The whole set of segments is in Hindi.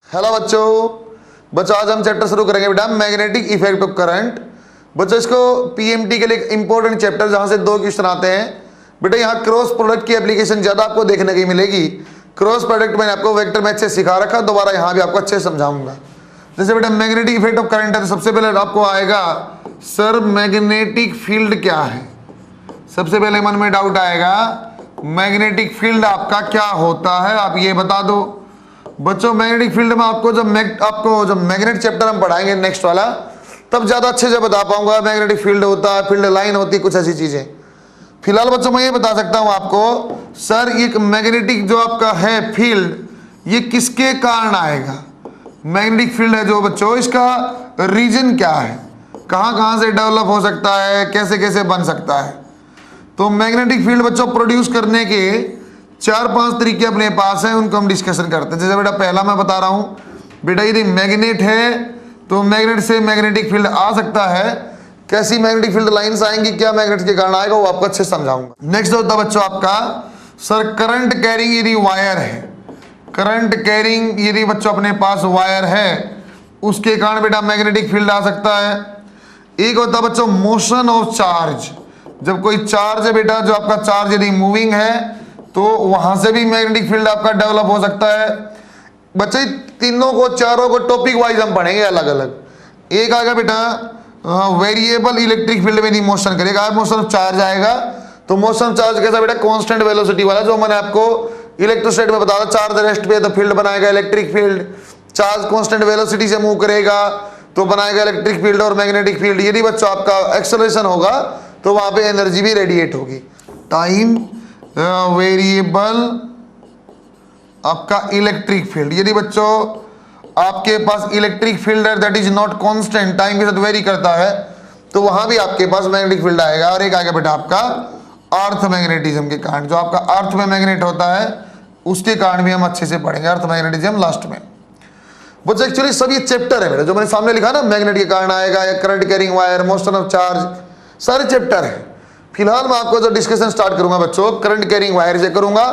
हेलो बच्चों आज हम चैप्टर शुरू करेंगे बेटा मैग्नेटिक इफेक्ट ऑफ करंट। बच्चों इसको पीएमटी के लिए इंपॉर्टेंट चैप्टर जहां से 2 क्वेश्चन आते हैं। बेटा यहाँ क्रॉस प्रोडक्ट की एप्लीकेशन ज्यादा आपको देखने की मिलेगी। क्रॉस प्रोडक्ट मैंने आपको वेक्टर में अच्छे सिखा रखा, दोबारा यहाँ भी आपको अच्छे समझाऊंगा। जैसे बेटा मैग्नेटिक इफेक्ट ऑफ करंट है तो सबसे पहले आपको आएगा सर मैग्नेटिक फील्ड क्या है। सबसे पहले मन में डाउट आएगा मैग्नेटिक फील्ड आपका क्या होता है, आप ये बता दो। बच्चों मैग्नेटिक फील्ड में आपको जब मैग्नेट चैप्टर हम पढ़ाएंगे नेक्स्ट वाला, तब ज्यादा अच्छे से बता पाऊंगा मैग्नेटिक फील्ड होता है, फील्ड लाइन होती है, कुछ ऐसी चीजें। फिलहाल बच्चों मैं ये बता सकता हूं आपको सर ये मैग्नेटिक जो आपका है फील्ड ये किसके कारण आएगा। मैग्नेटिक फील्ड है जो बच्चों इसका रीजन क्या है, कहां से डेवलप हो सकता है, कैसे कैसे बन सकता है। तो मैग्नेटिक फील्ड बच्चों प्रोड्यूस करने के 4-5 तरीके अपने पास हैं, उनको हम डिस्कशन करते हैं। जैसे बेटा पहला मैं बता रहा हूं बेटा यदि मैग्नेट है तो मैग्नेट से मैग्नेटिक फील्ड आ सकता है। कैसी मैग्नेटिक फील्ड लाइंस आएंगी, क्या मैग्नेट के कारण आएगा, वो आपको अच्छे से समझाऊंगा। नेक्स्ट होता बच्चों आपका सर करंट कैरिंग यदि वायर है, करंट कैरिंग यदि बच्चों अपने पास वायर है उसके कारण बेटा मैग्नेटिक फील्ड आ सकता है। एक होता बच्चों मोशन ऑफ चार्ज, जब कोई चार्ज है बेटा जो आपका चार्ज यदि मूविंग है तो वहां से भी मैग्नेटिक फील्ड आपका डेवलप हो सकता है। बच्चे तीनों को चारों को टॉपिक वाइज हम पढ़ेंगे अलग अलग। एक आएगा बेटा वेरिएबल इलेक्ट्रिक फील्ड में मोशन करेगा, मोशन ऑफ चार्ज आएगा। तो मोशन ऑफ चार्ज कैसा बेटा कांस्टेंट वेलोसिटी वाला, जो मैंने आपको इलेक्ट्रोस्टैट में बताया चार्ज रेस्ट पे तो फील्ड बनाएगा electric field. Charge constant velocity से मूव करेगा तो बनाएगा इलेक्ट्रिक फील्ड और मैग्नेटिक फील्ड। यदि बच्चों आपका एक्सेलरेशन होगा तो वहां पे एनर्जी भी रेडिएट होगी। टाइम वेरिएबल आपका इलेक्ट्रिक फील्ड, यदि बच्चों आपके पास इलेक्ट्रिक फील्ड है that is not constant, time के साथ वेरी करता है, तो वहां भी आपके पास मैग्नेटिक फील्ड आएगा। और एक आएगा बेटा आपका अर्थ मैग्नेटिज्म के कारण, जो आपका अर्थ में मैग्नेट होता है उसके कारण भी हम अच्छे से पढ़ेंगे अर्थ मैग्नेटिज्म लास्ट में। बच्चों एक्चुअली सब ये चैप्टर है बेटा जो मैंने सामने लिखा ना, मैग्नेट के कारण आएगा, या current carrying wire, motion of charge, सारे चैप्टर है। फिलहाल मैं आपको जो डिस्कशन स्टार्ट करूंगा बच्चों करंट कैरिंग वायर से करूंगा।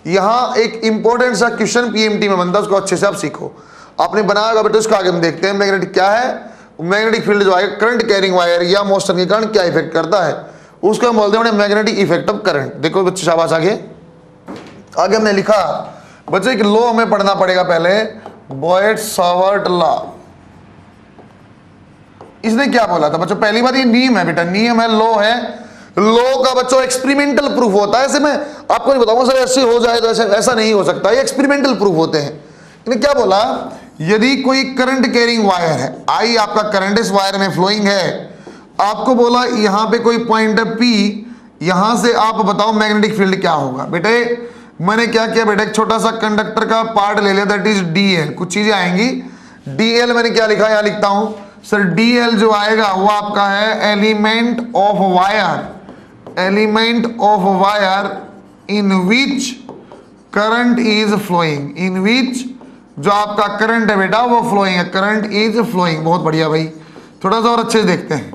यहाँ एक इंपॉर्टेंट सा क्वेश्चन पीएमटी में बनता है, उसको अच्छे से आप सीखो। आपने बनाया होगा बेटा, उसको आगे हम देखते हैं मैग्नेटिक क्या है। मैग्नेटिक फील्ड जो आएगा करंट कैरिंग वायर या मोशन के कारण क्या इफेक्ट करता है, उसको हम बोलते हैं मैग्नेटिक इफेक्ट ऑफ करंट। देखो बच्चों शाबाश, आगे हमने लिखा बच्चों एक लॉ हमें पढ़ना पड़ेगा पहले, बॉयट-सावर्ट लॉ। इसने क्या बोला था बच्चों, पहली बात ये नियम है बेटा, नियम है, लॉ है। लॉ का बच्चों एक्सपेरिमेंटल प्रूफ होता है। ऐसे मैं आपको नहीं बताऊंगा सर ऐसे हो जाए तो ऐसा नहीं हो सकता, ये एक्सपेरिमेंटल प्रूफ होते हैं। इन्हें क्या बोला, यदि कोई करंट कैरिंग वायर है, आई आपका करंट इस वायर में फ्लोइंग है, आपको बोला यहां पे कोई पॉइंट है पी, यहां से आप बताओ मैग्नेटिक फील्ड क्या होगा। बेटे मैंने क्या किया बेटा, एक छोटा सा कंडक्टर का पार्ट ले लिया दैट इज डीएल, कुछ चीजें आएंगी। डीएल मैंने क्या लिखा, यहां लिखता हूं सर डीएल जो आएगा वो आपका है element of wire, element of wire in which current is flowing, in which जो आपका करंट है बेटा वो फ्लोइंग है, करंट इज फ्लोइंग। बहुत बढ़िया भाई, थोड़ा सा और अच्छे से देखते हैं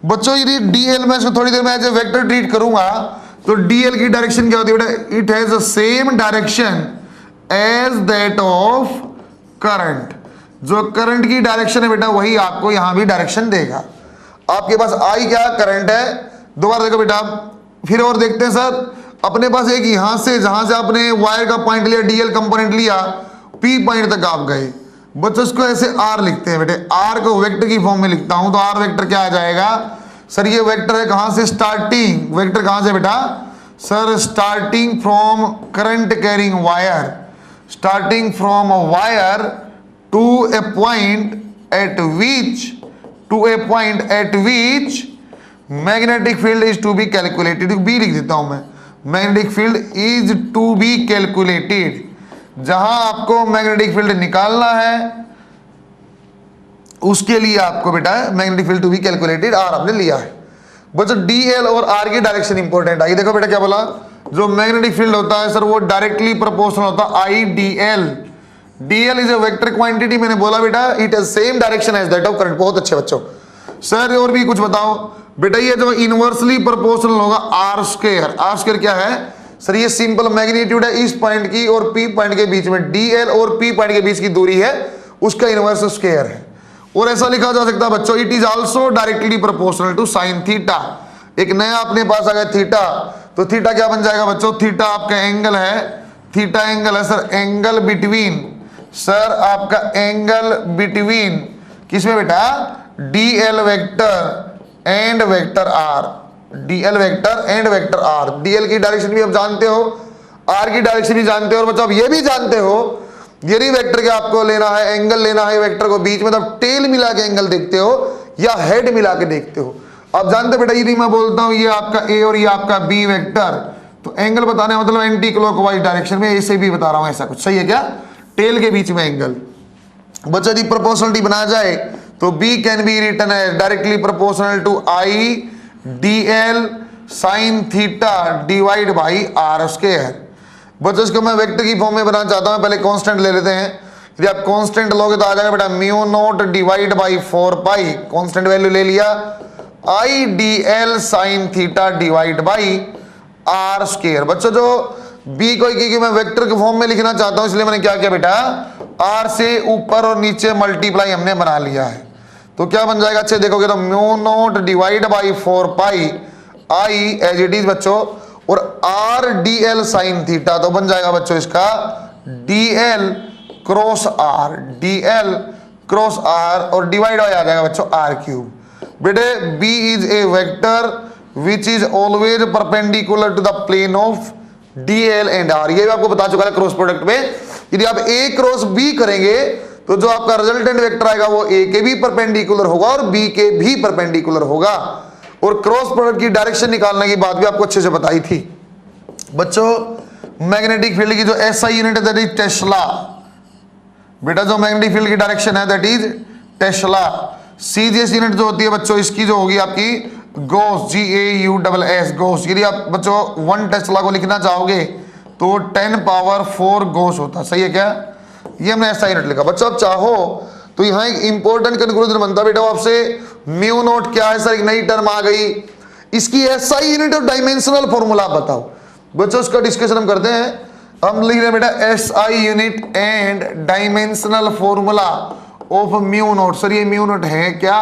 बच्चों। यदि डीएल में इसको थोड़ी देर में एज ए वेक्टर ट्रीट करूंगा तो डीएल की डायरेक्शन क्या होती है बेटा, it has the same direction as that of current. जो करंट की डायरेक्शन है बेटा वही आपको यहां भी डायरेक्शन देगा। आपके पास आई क्या करंट है, दोबारा देखो बेटा फिर और देखते हैं सर। अपने पास एक यहां से जहां से आपने वायर का पॉइंट लिया, डीएल कंपोनेंट लिया, पी पॉइंट तक आप गए बच्चों, इसको ऐसे आर लिखते हैं बेटे। आर को वेक्टर की फॉर्म में लिखता हूं तो आर वेक्टर क्या आ जाएगा सर, ये वेक्टर है कहां से, स्टार्टिंग। वेक्टर कहां से बेटा sir, starting from current carrying wire, starting from a wire to a point at which magnetic field is to be calculated. B लिख देता हूं मैं, magnetic field is to be calculated. जहां आपको मैग्नेटिक फील्ड निकालना है उसके लिए आपको बेटा magnetic field to be calculated, R आपने लिया है। बच्चों डीएल और आर की डायरेक्शन इंपॉर्टेंट आई। देखो बेटा क्या बोला, जो मैग्नेटिक फील्ड होता है सर वो डायरेक्टली प्रोपोर्शनल होता है I dl. Dl is a vector quantity, मैंने बोला बेटा it has same direction as that of current. बहुत अच्छे बच्चों। सर और भी कुछ बताओ बेटा, ये जो इनवर्सली प्रोपोर्शनल होगा आर स्क्वायर। आर स्क्वायर क्या है सर ये सिंपल मैग्नीट्यूड है इस पॉइंट की और पी पॉइंट के बीच में, डीएल और पी पॉइंट के बीच की दूरी है, उसका इनवर्स स्क्वायर है। और ऐसा लिखा जा सकता है बच्चों, it is also directly proportional to sine theta. एक नया अपने पास आ गया थीटा, तो थीटा क्या बन जाएगा बच्चों, थीटा आपका एंगल है, थीटा एंगल है सर, एंगल बिटवीन, सर आपका एंगल बिटवीन किसमें बेटा, DL vector and vector R, DL vector and vector R. DL की डायरेक्शन भी आप जानते हो, आर की डायरेक्शन भी जानते हो, और बच्चों आप ये भी जानते हो यदि वेक्टर के आपको लेना है, एंगल लेना है वेक्टर को बीच में, तब टेल मिला के एंगल देखते हो या हेड मिला के देखते हो। आप जानते बेटा यदि मैं बोलता हूं ये आपका ए और ये आपका बी वेक्टर, तो एंगल बताने मतलब एंटी क्लॉकवाइज डायरेक्शन में, ऐसे भी बता रहा हूं, ऐसा कुछ सही है क्या, टेल के बीच में एंगल। बच्चों यदि प्रोपोर्शनलिटी बना जाए तो B can be written as directly proportional to I DL sine theta divide by are square. बच्चों इसको मैं वेक्टर की फॉर्म में बनाना चाहता हूं, पहले कांस्टेंट ले लेते हैं। यदि आप कांस्टेंट लोगे तो आ जाएगा बेटा mu naught divide by 4 pi, constant value ले लिया, I D L sine theta divide by are square. बच्चों जो बी को क्योंकि मैं वेक्टर के फॉर्म में लिखना चाहता हूं, इसलिए मैंने क्या किया बेटा, आर से ऊपर और नीचे मल्टीप्लाई हमने बना लिया है। तो क्या बन जाएगा, अच्छे देखोगे तो mu naught divide by 4 pi I as it is बच्चों, और R D L sine theta, तो बन जाएगा बच्चों इसका D L cross R, D L cross R, और डिवाइड आ जाएगा बच्चों आर क्यूब। बेटे B is a vector which is always perpendicular to the plane of D L and R. ये भी आपको बता चुका है क्रॉस प्रोडक्ट में, यदि आप ए क्रॉस बी करेंगे तो जो आपका रिजल्टेंट वेक्टर आएगा वो ए के भी परपेंडिकुलर होगा और बी के भी परपेंडिकुलर होगा। और क्रॉस प्रोडक्ट की डायरेक्शन निकालने की बात भी आपको अच्छे से बताई थी। बच्चों मैग्नेटिक फील्ड की जो एसआई यूनिट है दैट इज टेस्ला। बेटा जो मैग्नेटिक फील्ड की डायरेक्शन है that is Tesla. CGS unit जो होती है बच्चों इसकी जो होगी आपकी गॉस, GAUSS गॉस। यदि आप बच्चों 1 टेस्ला को लिखना चाहोगे तो 10 पावर 4 गॉस होता है, सही है क्या, ये हमने ऐसा यूनिट लिखा। बच्चों आप चाहो तो यहाँ एक इंपॉर्टेंट कंक्लूजन बनता बेटा आपसे, म्यू नोट क्या है सर, एक नई टर्म आ गई, इसकी एसआई यूनिट और डायमेंशनल फॉर्मूला बताओ। बच्चों उसका डिस्कशन हम करते हैं। हम लिख रहे हैं बेटा SI unit and dimensional formula of mu naught. Sir ये म्यू नोट है क्या,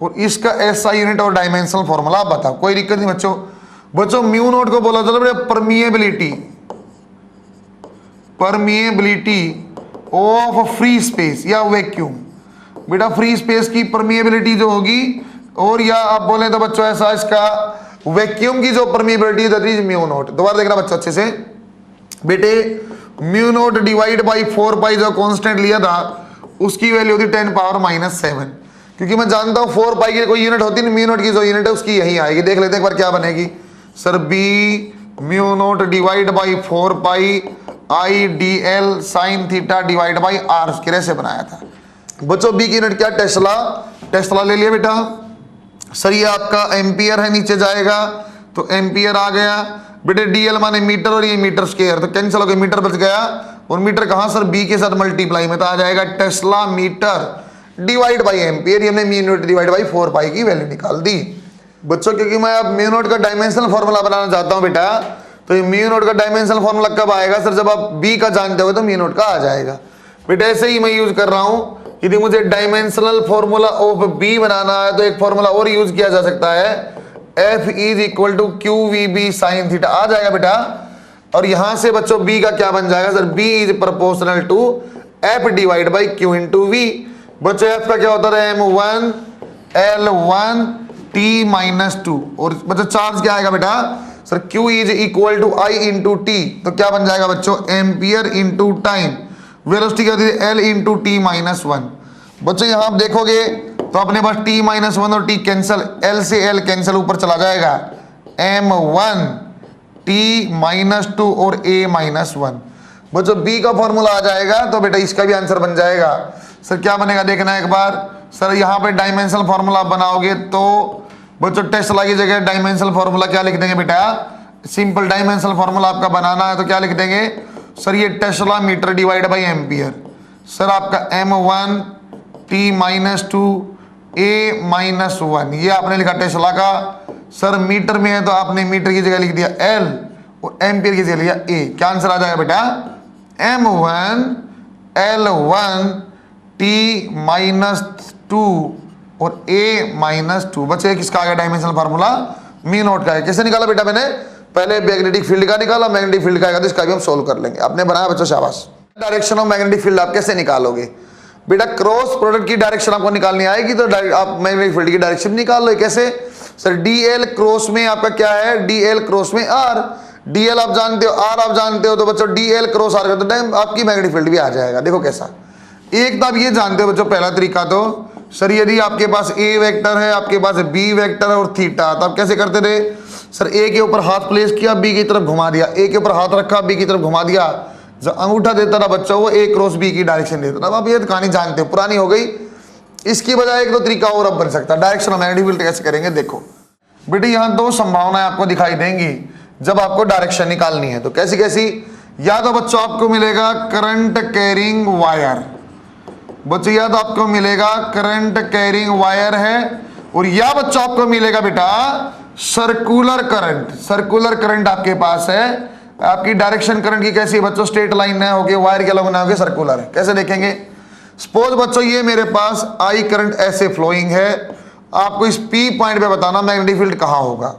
और इसका एसआई यूनिट और डायमेंशनल फॉर्मूला बताओ। कोई दिक्कत नहीं बच्चों। बच्चों म्यू नोट को बोला जाता है बेटा permeability, permeability of free space या वैक्यूम। बेटा फ्री स्पेस की परमिएबिलिटी जो होगी, और या आप बोले तो बच्चों ऐसा इसका वैक्यूम की जो permeability that is mu naught. दोबारा देखना बच्चों अच्छे से। बेटे म्यू नोट डिवाइड बाई 4 पाई जो कांस्टेंट लिया था उसकी वैल्यू होती 10 पावर -7, क्योंकि मैं जानता हूं 4 पाई की कोई यूनिट होती है, म्यू नोट की जो यूनिट है उसकी यही आएगी। देख लेते हैं एक बार क्या बनेगी। Sir B mu naught divide by 4 pi I D L sine theta divide by are square से बनाया था। बच्चों बी की यूनिट क्या, टेस्ला। टेस्ला ले लिया बेटा। सर ये आपका एम्पियर है, नीचे जाएगा तो एम्पियर आ गया। बेटे डीएल माने मीटर और ये मीटर स्क्वायर, तो कैंसिल हो गया, मीटर बच गया। और मीटर कहां सर, बी के साथ मल्टीप्लाई में, तो आ जाएगा tesla metre divide by ampere. ये हमने mu naught divide by 4 pi की वैल्यू निकाल दी। बच्चों क्योंकि मैं अब म्यू नोट का डायमेंशनल फॉर्मूला बनाना चाहता हूं बेटा, तो ये म्यू नोट का डायमेंशनल फॉर्मूला कब आएगा सर, जब आप बी का जानते हो तो म्यू नोट का आ जाएगा। बेटा ऐसे ही मैं यूज कर रहा हूं, यदि मुझे डायमेंशनल फॉर्मूला ऑफ बी बनाना है तो एक फॉर्मूला और यूज किया जा सकता है, F is equal to q v B sine theta आ जाएगा बेटा। और यहां से बच्चों बी का क्या बन जाएगा sir, B is proportional to F divide by Q into V. बच्चों एफ का क्या होता है, M1 L1 T-2। और बच्चों चार्ज क्या आएगा बेटा sir, Q is equal to I into T, तो क्या बन जाएगा बच्चों, एम्पियर इंटू टाइम। वेलोसिटी क्या होती है, L इंटू T-1। बच्चों यहां आप देखोगे तो अपने पास T-1 और T कैंसिल, L से L कैंसिल, ऊपर चला जाएगा M1 T-2 और A-1। बच्चों B का फॉर्मूला आ जाएगा तो बेटा इसका भी आंसर बन जाएगा। सर क्या बनेगा देखना एक बार। सर यहाँ पे डायमेंशनल फॉर्मूला बनाओगे तो बच्चों टेस्ला की जगह डायमेंशनल फॉर्मूला क्या लिख देंगे बेटा, सिंपल डायमेंशनल फॉर्मूला आपका बनाना है तो क्या लिख देंगे सर, ये tesla metre divide by ampere. Sir आपका M1 T-2 A-1, ये आपने लिखा टेस्ला का। सर मीटर में है तो आपने मीटर की जगह लिख दिया L, और एम्पियर की जगह लिया ए, क्या आंसर आ जाएगा बेटा? M1 L1 T-2 और A-2। बच्चे किसका आ गया डायमेंशनल फार्मूला? म्यू नॉट का है। कैसे निकाला बेटा मैंने? पहले मैग्नेटिक फील्ड का निकाला, मैग्नेटिक फील्ड का आएगा तो इसका भी हम सोल्व कर लेंगे। आपने बनाया बच्चों, शाबाश। डायरेक्शन ऑफ मैग्नेटिक फील्ड आप कैसे निकालोगे बेटा? क्रॉस प्रोडक्ट की डायरेक्शन आपको निकालनी आएगी तो आप मैग्नेटिक फील्ड की डायरेक्शन निकाल लो। कैसे सर? DL क्रॉस में आपका क्या है? DL क्रॉस में R। DL आप जानते हो, R आप जानते हो, तो बच्चों DL क्रॉस R करते टाइम आपकी मैग्नेटिक फील्ड भी आ जाएगा। देखो कैसा, एक तो आप ये जानते हो बच्चों, पहला तरीका तो सर यदि आपके पास A वेक्टर है, आपके पास B वेक्टर है और थीटा, तो आप कैसे करते थे? सर A के ऊपर हाथ प्लेस किया, B की तरफ घुमा दिया, A के ऊपर हाथ रखा, B की तरफ घुमा दिया, जो अंगूठा देता था बच्चों वो A क्रॉस B की डायरेक्शन देता था। अब आप ये कहानी जानते हो, पुरानी हो गई। इसकी बजाय एक दो तरीका और अब बन सकता है। डायरेक्शन ऑफ मैग्नेटिक फील्ड कैसे करेंगे? देखो बेटे, यहाँ दो संभावनाएं आपको दिखाई देंगी जब आपको डायरेक्शन निकालनी है। तो कैसी कैसी? या तो बच्चों आपको मिलेगा करंट कैरिंग वायर, बच्चों या तो आपको मिलेगा करंट कैरिंग वायर है, और या बच्चों आपको मिलेगा बेटा सर्कुलर करंट। सर्कुलर करंट आपके पास है। आपकी डायरेक्शन करंट की कैसी है बच्चों? स्ट्रेट लाइन है होगी, वायर के अलग ना होगी, सर्कुलर है। कैसे देखेंगे? सपोज बच्चों ये मेरे पास आई करंट ऐसे फ्लोइंग है, आपको इस P पॉइंट पे बताना मैग्नेटिक फील्ड कहाँ होगा।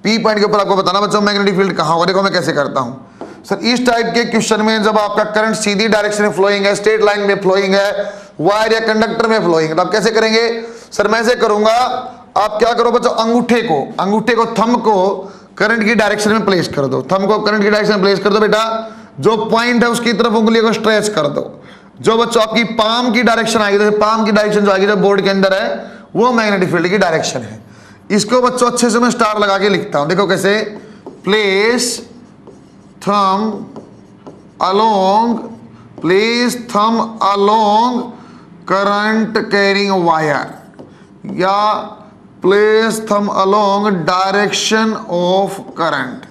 P पॉइंट के ऊपर आपको बताना बच्चों मैग्नेटिक फील्ड कहाँ होगा। देखो मैं कैसे करता हूँ सर, इस टाइप के क्वेश्चन में जब आपका करंट सीधी डायरेक्शन में फ्लोइंग है, स्ट्रेट लाइन में फ्लोइंग है, वायर या कंडक्टर में फ्लोइंग है, तो आप कैसे करेंगे? सर मैं ऐसे करूंगा, आप क्या करो बच्चों, अंगूठे को थंब को करंट की डायरेक्शन में प्लेस कर दो। थंब को करंट की डायरेक्शन में प्लेस कर दो बेटा, जो पॉइंट है उसकी तरफ उंगली को स्ट्रेच कर दो। जो बच्चों आपकी पाम की डायरेक्शन आएगी, तो पाम की डायरेक्शन जो आएगी जो बोर्ड के अंदर है वो मैग्नेटिक फील्ड की डायरेक्शन है। इसको बच्चों अच्छे से मैं स्टार लगा के लिखता हूं। देखो कैसे? Place thumb along current carrying wire, या place thumb along direction of current.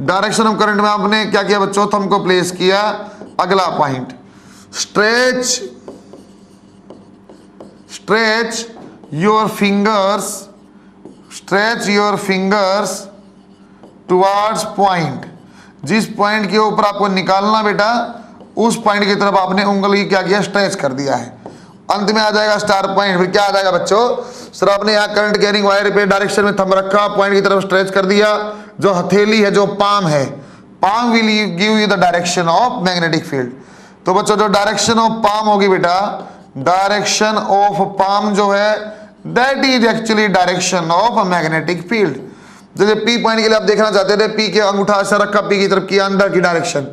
Direction of current में आपने क्या किया बच्चों? थंब को प्लेस किया। अगला point, stretch your fingers towards point. जिस पॉइंट के ऊपर आपको निकालना बेटा, उस पॉइंट की तरफ आपने उंगली क्या किया? स्ट्रेच कर दिया है। अंत में आ जाएगा स्टार पॉइंट। फिर क्या आ जाएगा बच्चों? सर आपने यहाँ करंट कैरिंग वायर पे डायरेक्शन में थंब रखा, पॉइंट की तरफ स्ट्रेच कर दिया। जो हथेली है, जो पाम है, palm will give you the direction of magnetic field. तो बच्चों जो डायरेक्शन ऑफ पाम होगी बेटा, डायरेक्शन ऑफ पाम जो है that is actually direction of magnetic field. जैसे P पॉइंट के लिए आप देखना चाहते थे, P के अंगूठा ऐसा रखा, P की तरफ किया, अंदर की डायरेक्शन।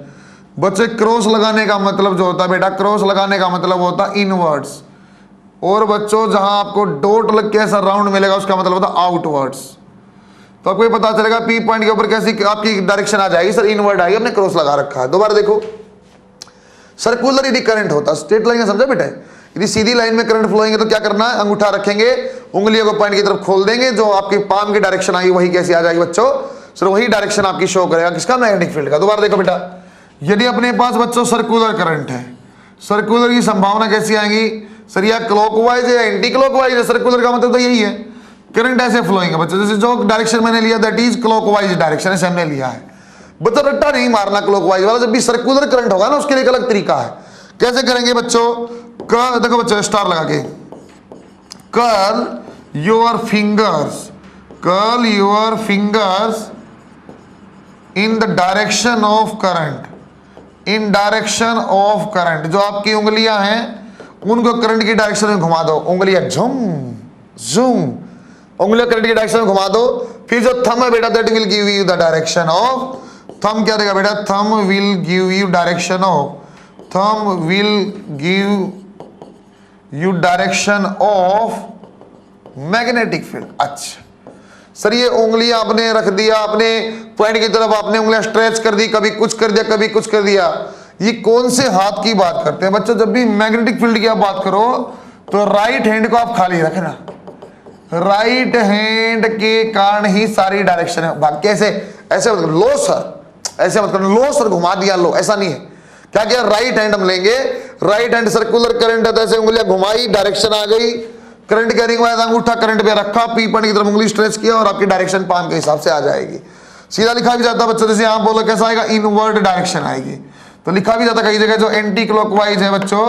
बच्चे क्रॉस लगाने का मतलब जो होता है बेटा, क्रॉस लगाने का मतलब होता है इनवर्ड्स, और बच्चों जहां आपको डॉट लग के ऐसा राउंड मिलेगा उसका मतलब होता है आउटवर्ड्स। तो आपको ये पता चलेगा P पॉइंट के ऊपर कैसी आपकी डायरेक्शन आ जाएगी? सर इनवर्ड आएगी, हमने क्रॉस लगा रखा है। दोबारा देखो, सर्कुलर यदि करंट होता, स्ट्रेट लाइन समझा बेटा, यदि सीधी लाइन में करंट फ्लोइंग है तो क्या करना है? अंगूठा रखेंगे, उंगलियों को पॉइंट की तरफ खोल देंगे, जो आपकी पाम की डायरेक्शन आई वही कैसी आ जाएगी बच्चों? सर वही डायरेक्शन आपकी शो करेगा किसका? मैग्नेटिक फील्ड का। दोबारा देखो बेटा, यदि अपने पास बच्चों सर्कुलर करंट है, सर्कुलर की संभावना कैसी आएगी? सर या क्लॉकवाइज है या एंटी क्लॉकवाइज है। सर्कुलर का मतलब तो यही है, करंट ऐसे फ्लोइंग है बच्चों, जैसे जो डायरेक्शन मैंने लिया दैट इज क्लॉकवाइज डायरेक्शन, ऐसे हमने लिया है। बच्चों रट्टा नहीं मारना क्लॉकवाइज वाला, जब भी सर्कुलर करंट होगा ना उसके लिए एक अलग तरीका है। कैसे करेंगे बच्चों? देखो बच्चों स्टार लगा के, curl your fingers in the direction of current, in direction of current. जो आपकी उंगलियां हैं उनको करंट की डायरेक्शन में घुमा दो, उंगलियां झुम झुम, उंगलियां करंट की डायरेक्शन में घुमा दो। फिर जो थंब है बेटा that will give you the direction of, thumb क्या देगा बेटा? Thumb will give you direction of, thumb will give you direction of magnetic field. अच्छा सर ये उंगलियां आपने रख दिया, अपने पॉइंट की तरफ आपने उंगलियां स्ट्रेच कर दी, कभी कुछ कर दिया कभी कुछ कर दिया, ये कौन से हाथ की बात करते हैं बच्चों? जब भी मैग्नेटिक फील्ड की आप बात करो तो राइट हैंड को आप खाली रखना, राइट हैंड के कारण ही सारी डायरेक्शन है भाग। कैसे? ऐसे मत करो लो सर, ऐसे मत करो लो सर घुमा दिया लो, ऐसा नहीं है। क्या किया? राइट हैंड हम लेंगे, राइट हैंड सर्कुलर करंट है तो ऐसे उंगलियां घुमाई, डायरेक्शन आ गई, करंट कैरिंग वायर अंगूठा करंट पे रखा, P पॉइंट की तरफ उंगली स्ट्रेच किया और आपकी डायरेक्शन पाम के हिसाब से आ जाएगी। सीधा लिखा भी जाता बच्चों, जैसे यहाँ बोलो कैसा आएगा, इनवर्ड डायरेक्शन आएगी। तो लिखा भी जाता कई जगह जो एंटी क्लॉकवाइज है बच्चों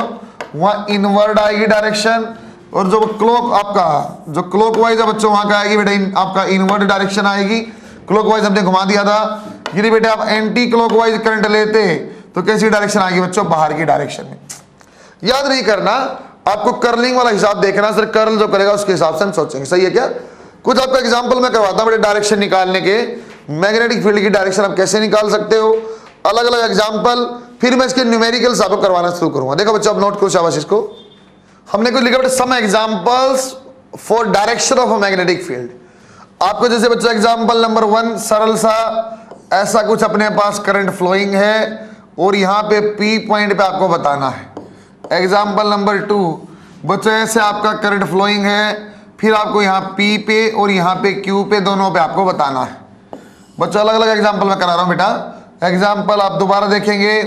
वहाँ इनवर्ड आएगी डायरेक्शन, और जो क्लॉक आपका जो क्लॉकवाइज है बच्चों वहाँ का आएगी बेटा आपका इनवर्ड डायरेक्शन आएगी। क्लॉकवाइज हमने घुमा दिया था, यदि बेटे आप एंटी क्लॉकवाइज करंट लेते तो कैसी डायरेक्शन आएगी बच्चों, बाहर की डायरेक्शन में। याद नहीं करना, आपको कर्लिंग वाला हिसाब देखना, सर कर्ल जो करेगा उसके हिसाब से हम सोचेंगे, सही है क्या। कुछ आपका एग्जांपल मैं करवाता हूं बेटे डायरेक्शन निकालने के, मैग्नेटिक फील्ड की डायरेक्शन आप कैसे निकाल सकते हो, अलग अलग एग्जांपल, फिर मैं इसके न्यूमेरिकल्स आपको करवाना शुरू करूंगा। देखो बच्चों आप नोट करो शाबाश इसको। हमने कुछ लिखा बेटे some examples for direction of a magnetic field. आपको जैसे बच्चों एग्जांपल नंबर 1 सरल सा, ऐसा कुछ अपने पास करंट फ्लोइंग है और यहाँ पे P पॉइंट पे आपको बताना है। एग्जाम्पल नंबर 2 बच्चों ऐसे आपका करंट फ्लोइंग है, फिर आपको यहाँ P पे और यहाँ पे Q पे दोनों पे आपको बताना है। बच्चों अलग अलग एग्जाम्पल मैं करा रहा हूँ बेटा। एग्जाम्पल आप दोबारा देखेंगे,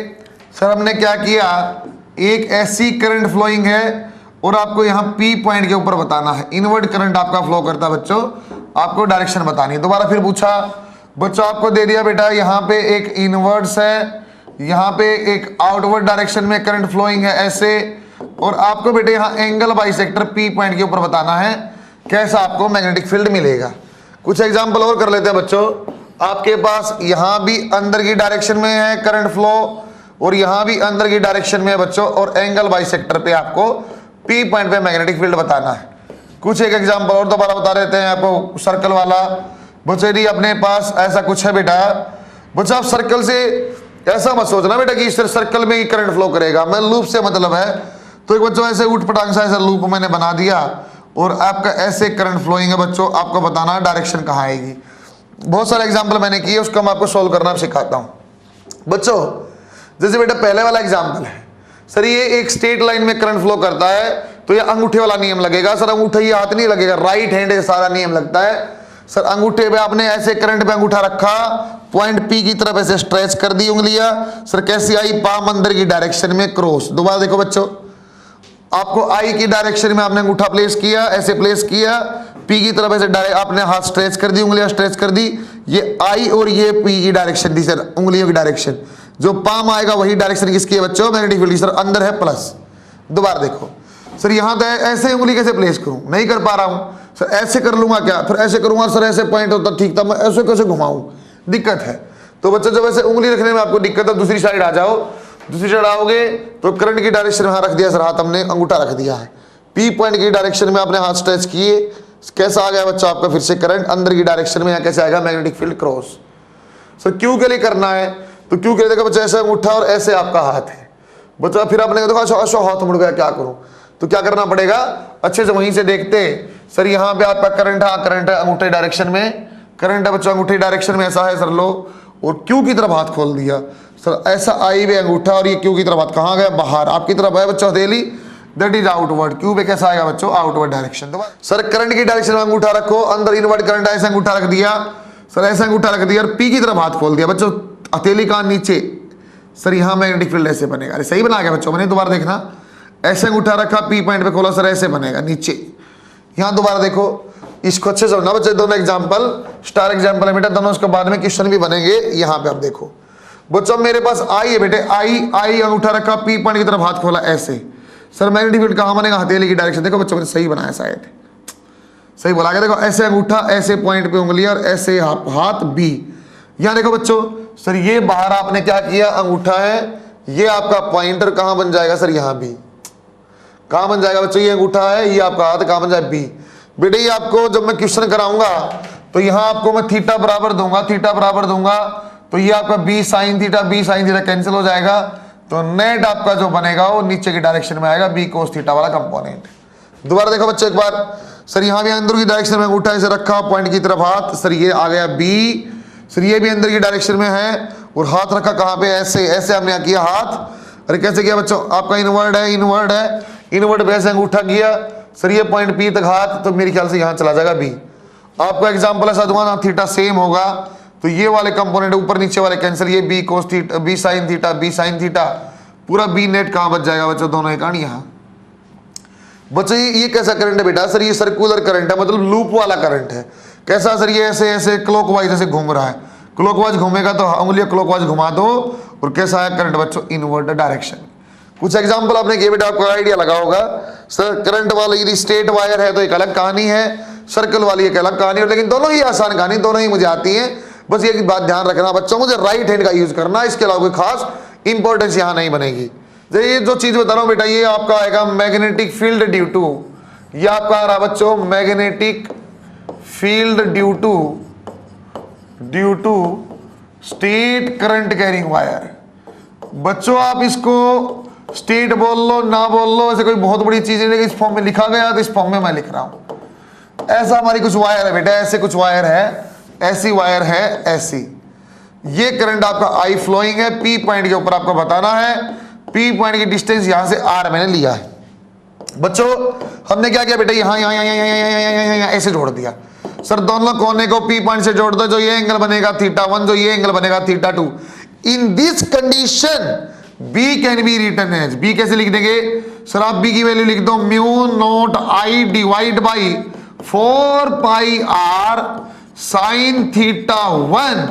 सर हमने क्या किया, एक ऐसी करंट फ्लोइंग है और आपको यहाँ P पॉइंट के ऊपर बताना है, इनवर्ड करंट आपका फ्लो करता है बच्चों, आपको डायरेक्शन बतानी है। दोबारा फिर पूछा बच्चों, आपको दे दिया बेटा यहाँ पे एक इनवर्ड्स है, यहाँ पे एक आउटवर्ड डायरेक्शन में करंट फ्लोइंग है ऐसे, और आपको बेटे यहाँ एंगल बाइसेक्टर P पॉइंट के ऊपर बताना है कैसा आपको मैग्नेटिक फील्ड मिलेगा। कुछ एग्जांपल और कर लेते हैं बच्चों। आपके पास यहाँ भी अंदर की डायरेक्शन में है करंट फ्लो और यहाँ भी अंदर की डायरेक्शन में है बच्चों, और एंगल बाइसेक्टर पे आपको P पॉइंट पे मैग्नेटिक फील्ड बताना है। कुछ एक एग्जाम्पल और दोबारा बता देते हैं आपको, सर्कल वाला बच्चों यदि अपने पास ऐसा कुछ है बेटा, बच्चों आप सर्कल से ऐसा मत सोचना बेटा कि सिर्फ सर्कल में ही करंट फ्लो करेगा, मैं लूप से मतलब है। तो एक बच्चों ऐसे उठ पटांग सा ऐसा लूप मैंने बना दिया और आपका ऐसे करंट फ्लोइंग है बच्चों, आपको बताना डायरेक्शन कहाँ आएगी। बहुत सारे एग्जाम्पल मैंने किए, उसको मैं आपको सोल्व करना सिखाता हूँ बच्चों। जैसे बेटा पहले वाला एग्जाम्पल है, सर ये एक स्ट्रेट लाइन में करंट फ्लो करता है तो ये अंगूठे वाला नियम लगेगा। सर अंगूठा ये हाथ नहीं लगेगा, राइट हैंड से सारा नियम लगता है। सर अंगूठे पे आपने ऐसे करंट पे अंगूठा रखा, पॉइंट P की तरफ ऐसे स्ट्रेच कर दी उंगलियां, सर कैसी आई, पाम अंदर की डायरेक्शन में क्रॉस। दोबारा देखो बच्चों, आपको I की डायरेक्शन में आपने अंगूठा प्लेस किया, ऐसे प्लेस किया, P की तरफ ऐसे आपने हाथ स्ट्रेच कर दी, उंगलियां स्ट्रेच कर दी, ये I और ये P की डायरेक्शन थी सर, उंगलियों की डायरेक्शन। जो पाम आएगा वही डायरेक्शन किसकी है बच्चों, मैग्नेटिक फील्ड की। सर अंदर है प्लस। दोबारा देखो सर, यहाँ तो ऐसे उंगली कैसे प्लेस करूं, नहीं कर पा रहा हूं सर, ऐसे कर लूंगा क्या, फिर ऐसे करूंगा सर, ऐसे पॉइंट होता ठीक था, मैं ऐसे कैसे घुमाऊं, दिक्कत है। तो बच्चों जब ऐसे उंगली रखने में आपको दिक्कत है, दूसरी साइड आ जाओ, दूसरी साइड आओगे तो करंट की डायरेक्शन में रख दिया सर, हाथ हमने अंगूठा रख दिया है, P पॉइंट की डायरेक्शन में आपने हाथ स्ट्रेच किए, कैसा आ गया बच्चा आपका फिर से करंट अंदर की डायरेक्शन में, यहाँ कैसे आएगा magnetic field cross. Sir Q के लिए करना है तो Q के लिए देखो बच्चा ऐसे अंगूठा और ऐसे आपका हाथ है बच्चा, फिर आपने देखो अच्छा हाथ मुड़ गया, क्या करूं, तो क्या करना पड़ेगा, अच्छे से वहीं से देखते सर यहाँ पे आपका करंट है, करंट है अंगूठे डायरेक्शन में, करंट है बच्चों अंगूठे डायरेक्शन में ऐसा है सर लो, और Q की तरफ हाथ खोल दिया सर, ऐसा आई वे अंगूठा और ये Q की तरफ हाथ कहाँ गया, बाहर आपकी तरफ है बच्चों हथेली, दैट इज आउटवर्ड। Q पे कैसा आएगा बच्चों, आउटवर्ड डायरेक्शन। तो सर करंट की डायरेक्शन में अंगूठा रखो, अंदर इनवर्ड करंट ऐसा अंगूठा रख दिया सर, ऐसा अंगूठा रख दिया और P की तरफ हाथ खोल दिया बच्चों, हथेली कहाँ नीचे, सर यहाँ मैग्नेटिक फील्ड ऐसे बनेगा। अरे सही बना गया बच्चों, मैंने दोबारा देखना, ऐसे अंगूठा रखा, P पॉइंट पे खोला सर, ऐसे बनेगा नीचे। यहाँ दोबारा देखो, इसको अच्छे से समझना बच्चे, दोनों एग्जांपल स्टार एग्जांपल है बेटा, दोनों उसके बाद में क्वेश्चन भी बनेंगे। यहाँ पे आप देखो बच्चों, मेरे पास आई है बेटे, आई अंगूठा रखा, P पॉइंट की तरफ हाथ खोला ऐसे, सर मैग्नेटिक फील्ड कहाँ बनेगा, हथेली की डायरेक्शन। देखो बच्चों मैंने सही बनाया, शायद सही बोला गया। देखो ऐसे अंगूठा, ऐसे पॉइंट पे उंगली और ऐसे हाथ B। यहाँ देखो बच्चों, सर ये बाहर आपने क्या किया, अंगूठा है, ये आपका पॉइंटर कहाँ बन जाएगा सर, यहाँ B। कहाँ बन जाएगा बच्चों, ये अंगूठा है, ये आपका हाथ कहाँ बन जाए, B। बेटे ये आपको जब मैं क्वेश्चन कराऊंगा तो यहाँ आपको मैं थीटा बराबर दूंगा, थीटा बराबर दूंगा तो ये आपका B साइन थीटा कैंसिल हो जाएगा, तो नेट आपका जो बनेगा वो नीचे की डायरेक्शन में आएगा, B कोस थीटा वाला कंपोनेंट। दोबारा देखो बच्चों एक बार, सर यहाँ भी अंदर की डायरेक्शन में अंगूठा ऐसे रखा, पॉइंट की तरफ हाथ, सर ये आ गया B, सर ये भी अंदर की डायरेक्शन में है और हाथ रखा कहाँ पे, ऐसे ऐसे हमने यहाँ किया हाथ। अरे कैसे किया बच्चों, आपका इनवर्ड है, इनवर्ड पे ऐसे अंगूठा किया सर, ये पॉइंट P तक हाथ, तो मेरे ख्याल से यहाँ चला जाएगा B। आपका एग्जाम्पल ऐसा दूंगा ना, थीटा सेम होगा तो ये वाले कंपोनेंट ऊपर नीचे वाले कैंसिल, ये B cos theta, B sine theta, पूरा B नेट कहाँ बच जाएगा बच्चों, दोनों एक यहाँ। बच्चों ये कैसा करंट है बेटा, सर ये सर्कुलर करंट है, मतलब लूप वाला करंट है। कैसा सर, ये ऐसे ऐसे क्लॉकवाइज ऐसे घूम रहा है, क्लॉकवाइज घूमेगा तो उंगलियां क्लॉकवाइज घुमा दो, और कैसा है करंट बच्चों, इनवर्ट डायरेक्शन। कुछ एग्जांपल आपने किए बेटा, आपको आइडिया लगा होगा। सर करंट वाली यदि स्ट्रेट वायर है तो एक अलग कहानी है, सर्कल वाली एक अलग कहानी है, लेकिन दोनों ही आसान कहानी, दोनों ही मुझे आती है। बस ये बात ध्यान रखना बच्चों, मुझे राइट हैंड का यूज करना, इसके अलावा कोई खास इंपॉर्टेंस यहाँ नहीं बनेगी। ये जो चीज बता रहा हूँ बेटा, ये आपका आएगा मैग्नेटिक फील्ड ड्यू टू, ये आपका आ रहा बच्चों magnetic field due to straight current carrying wire. बच्चों आप इसको स्टेट बोल लो ना बोल लो, ऐसे कोई बहुत बड़ी चीज नहीं, इस फॉर्म में लिखा गया तो इस फॉर्म में मैं लिख रहा हूं। ऐसा हमारी कुछ वायर है बेटा, ऐसे कुछ वायर है, ऐसी वायर है ऐसी, ये करंट आपका आई फ्लोइंग है, पी पॉइंट के ऊपर आपको बताना है, पी पॉइंट की डिस्टेंस यहां से आर मैंने लिया है। बच्चों हमने क्या किया बेटा, यहां यहां यहां यहां ऐसे जोड़ दिया। सर दोनों कोने को पी पॉइंट से जोड़ दो, जो ये एंगल बनेगा θ1, जो ये एंगल बनेगा θ2। In this condition B can be written as, B कैसे लिख देंगे सर, आप B की वैल्यू लिख दो mu naught I divide by 4 pi R sine θ1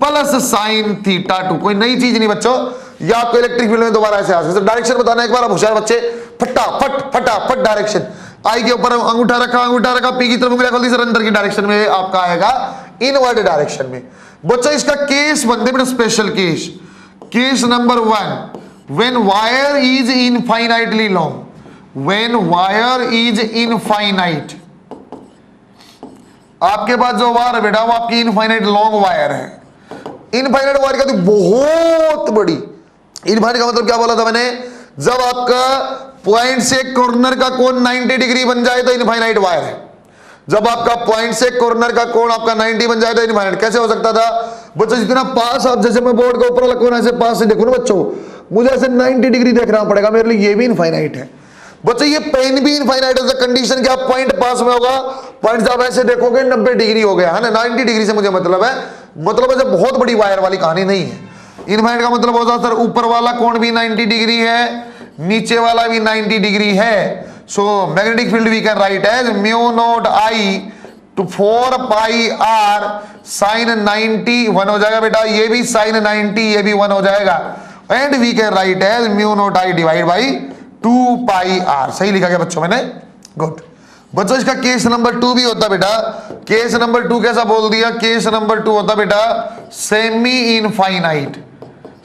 plus sine θ2। कोई नई चीज नहीं बच्चों, ये आपको इलेक्ट्रिक फील्ड में दोबारा ऐसे आ सकता है। डायरेक्शन बताना एक बार, आप होशियार बच्चे, फटाफट डायरेक्शन। आई के ऊपर अंगूठा रखा, पी की तरफ उंगलियां खोल दी, सर अंदर की डायरेक्शन में आपका आएगा इनवर्ड डायरेक्शन में। बच्चा इसका केस बनते बेटा special case. Case number 1, when wire is infinitely long, when wire is infinite, आपके पास जो वायर है बेटा वो आपकी इनफाइनाइट लॉन्ग वायर है। इनफाइनाइट वायर का तो बहुत बड़ी, इनफाइनाइट का मतलब क्या बोला था मैंने, जब आपका पॉइंट से कॉर्नर का कोण 90 डिग्री बन जाए तो इनफाइनाइट वायर है। जब आपका पॉइंट से कॉर्नर का कोण आपका 90 बन जाए तो इनफाइनाइट। कैसे हो सकता था बच्चों, जितना पास आप, जैसे मैं बोर्ड का ऊपर वाला कोण ऐसे पास से देखो ना बच्चों, मुझे ऐसे 90 डिग्री देखना पड़ेगा, मेरे लिए ये भी इनफाइनाइट है। बच्चों ये पेन भी इनफाइनाइट है, कंडीशन क्या पॉइंट पास में होगा, पॉइंट जब ऐसे देखोगे 90 डिग्री हो गया है ना, 90 डिग्री से मुझे मतलब है बहुत बड़ी वायर वाली कहानी नहीं है। इनफाइनाइट का मतलब होता है सर ऊपर वाला कोण भी 90 डिग्री है, नीचे वाला भी 90 डिग्री है। So magnetic field we can write as mu naught I to 4 pi R sine 90, 1 हो जाएगा बेटा, ये भी साइन 90, ये भी 1 हो जाएगा, and we can write as mu naught I divide by 2 pi R। सही लिखा गया बच्चों मैंने, गुड। बच्चों इसका केस नंबर 2 भी होता बेटा। केस नंबर 2 कैसा बोल दिया, केस नंबर 2 होता बेटा semi infinite,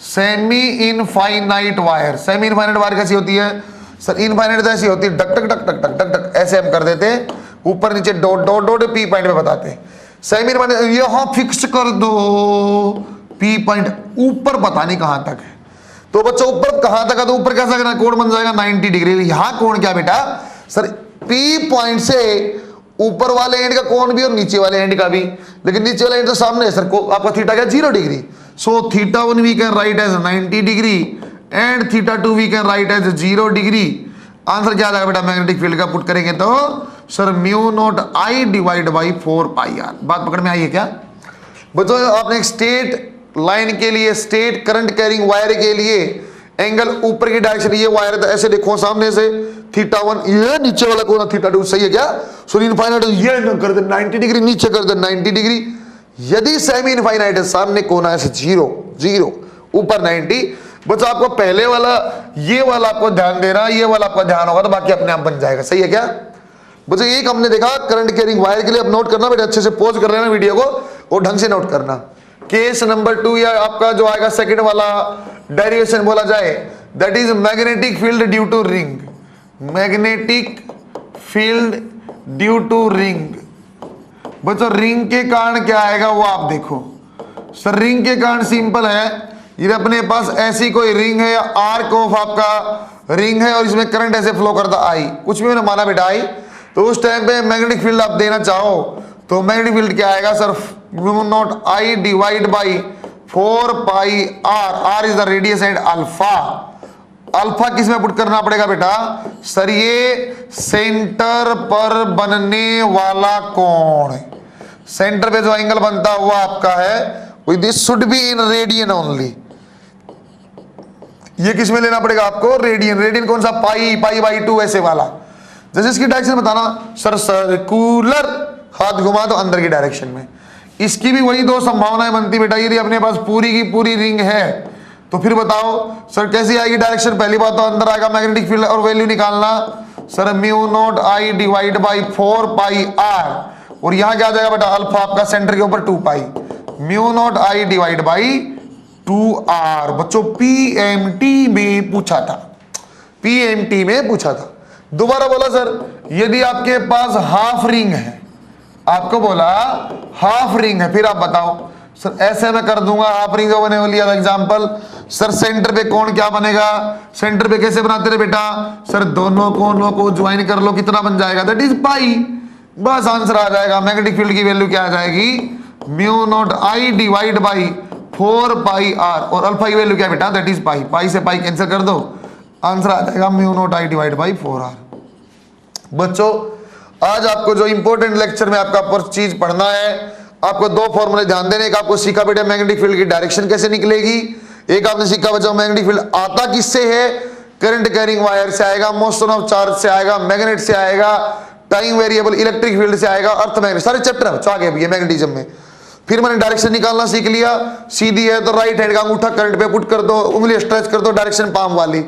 semi infinite wire. Semi infinite wire कैसी होती है सर, इनफाइनाइट ऐसी होती है, डक टक टक टक टक टक टक ऐसे हम कर देते हैं, ऊपर नीचे dot dot dot P point पे बताते हैं। सेमी इनफाइनाइट यहां फिक्स कर दो, पी पॉइंट ऊपर पता नहीं कहां तक है, तो बच्चों ऊपर कहां तक है, तो ऊपर कैसा करना, कोण बन जाएगा 90 डिग्री। यहां कोण क्या बेटा सर, पी पॉइंट से ऊपर वाले एंड का कोण भी और नीचे वाले एंड का भी, लेकिन नीचे वाले एंड तो सामने है सर, को आपका थीटा क्या 0 degree. So θ1 we can write as 90 degree and θ2 we can write as 0 degree. Answer क्या आ जाएगा बेटा मैग्नेटिक फील्ड का, पुट करेंगे तो sir mu naught I divide by 4 pi R। बात पकड़ में आई है क्या बच्चों? आपने एक स्टेट लाइन के लिए, स्टेट करंट कैरिंग वायर के लिए एंगल ऊपर की डायरेक्शन, ये वायर है ऐसे देखो सामने से θ1, ये नीचे वाला कोण θ2, सही है क्या? सो इनफाइनाइट ये एंगल कर दे 90 डिग्री, नीचे कर दे 90 डिग्री। यदि सेमी इनफाइनाइट है, सामने कोण ऐसे 0 0 ऊपर 90। बच्चों आपको पहले वाला ये वाला आपको ध्यान देना, ये वाला आपका ध्यान होगा तो बाकी अपने आप बन जाएगा, सही है क्या बच्चों? एक हमने देखा करंट कैरिंग वायर के लिए। अब नोट करना बेटा, अच्छे से पॉज कर लेना वीडियो को और ढंग से नोट करना। केस नंबर 2 या आपका जो आएगा सेकंड वाला डेरिवेशन बोला जाए, that is magnetic field due to ring, magnetic field due to ring. बच्चों रिंग के कारण क्या आएगा वो आप देखो। सर रिंग के कारण सिंपल है, ये अपने पास ऐसी कोई रिंग है या आर्क ऑफ आपका रिंग है और इसमें करंट ऐसे फ्लो करता आई, कुछ भी मैंने माना बेटा आई, तो उस टाइम पे मैग्नेटिक फील्ड आप देना चाहो तो मैग्नेटिक फील्ड क्या आएगा sir, mu naught I divide by 4 pi R। R is the radius and alpha. Alpha किस में पुट करना पड़ेगा बेटा सर, ये सेंटर पर बनने वाला कोण, सेंटर पे जो एंगल बनता हुआ आपका है, this should be in radian only. ये किस में लेना पड़ेगा आपको, रेडियन। रेडियन कौन सा, पाई पाई बाई 2 ऐसे वाला। जैसे इसकी डायरेक्शन बताना सर, सर्कुलर, हाथ घुमा तो अंदर की डायरेक्शन में। इसकी भी वही दो संभावनाएं बनती बेटा, यदि अपने पास पूरी की पूरी रिंग है तो फिर बताओ सर कैसी आएगी डायरेक्शन। पहली बात तो अंदर आएगा मैग्नेटिक फील्ड और वैल्यू निकालना sir mu naught I divide by 4 pi are, और यहां क्या आ जाएगा बेटा अल्फा आपका सेंटर के ऊपर 2 pi, mu naught I divide by 2r। बच्चों पीएमटी में पूछा था, पीएमटी में पूछा था। दोबारा बोला सर यदि आपके पास हाफ रिंग है, आपको बोला हाफ रिंग है, फिर आप बताओ सर ऐसे मैं कर दूंगा हाफ रिंग बने वाली एग्जांपल। सर सेंटर पे कोण क्या बनेगा, सेंटर पे कैसे बनाते थे बेटा, सर दोनों कोणों को ज्वाइन कर लो, कितना बन जाएगा, दैट इज पाई। बस आंसर आ जाएगा। मैग्नेटिक फील्ड की वैल्यू क्या आ जाएगी, mu naught I divide by 4 pi are, और अल्फा की वैल्यू क्या बेटा, दैट इज पाई। पाई से पाई कैंसिल कर दो, आंसर आ जाएगा mu naught I divide by 4r। बच्चों आज आपको जो इंपॉर्टेंट लेक्चर में आपका पर चीज पढ़ना है, आपको दो फॉर्मूले ध्यान देने। एक आपको सीखा बेटा मैग्नेटिक फील्ड की डायरेक्शन कैसे निकलेगी, एक आपने सीखा बच्चों मैग्नेटिक फील्ड आता किससे है, करंट कैरिंग वायर से आएगा, मोशन ऑफ चार्ज से आएगा, मैग्नेट से आएगा, टाइम वेरिएबल इलेक्ट्रिक फील्ड से आएगा, अर्थ मैग्नेट, सारे चैप्टर है बच्चों आगे भी है मैग्नेटिज्म में। फिर मैंने डायरेक्शन निकालना सीख लिया, सीधी है तो राइट हैंड का अंगूठा करंट पे पुट कर दो, उंगली स्ट्रेच कर दो, डायरेक्शन पाम वाली,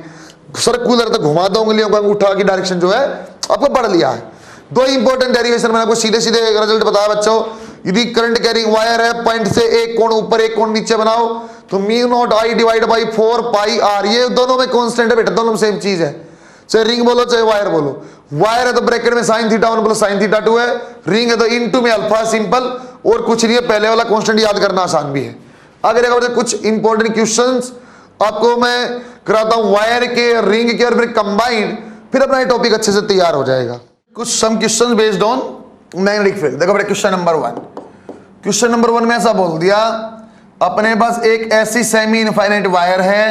सर्कुलर तो घुमा दो उंगलियों का अंगूठा की डायरेक्शन जो है आपको पढ़ लिया है। दो इंपॉर्टेंट डेरिवेशन मैंने आपको सीधे सीधे रिजल्ट बताया बच्चों। यदि करंट कैरिंग वायर है, पॉइंट से एक कोण ऊपर एक कोण नीचे बनाओ तो mu naught I divide by 4 pi R, ये दोनों में कांस्टेंट है बेटा, दोनों में सेम चीज है, चाहे रिंग बोलो चाहे वायर बोलो। वायर है तो ब्रैकेट में sin theta 1 plus sin theta 2 है, रिंग है तो इनटू में अल्फा, सिंपल, और कुछ नहीं है, पहले वाला कांस्टेंट याद करना आसान भी है। अगर कुछ इंपॉर्टेंट क्वेश्चंस आपको मैं कराता हूं वायर के, रिंग के और फिर कंबाइंड, फिर अपना ये टॉपिक अच्छे से तैयार हो जाएगा। कुछ some question based on magnetic field. देखो बेटा क्वेश्चन नंबर 1, क्वेश्चन नंबर 1 में ऐसा बोल दिया अपने पास एक ऐसी सेमी इनफाइनाइट वायर है,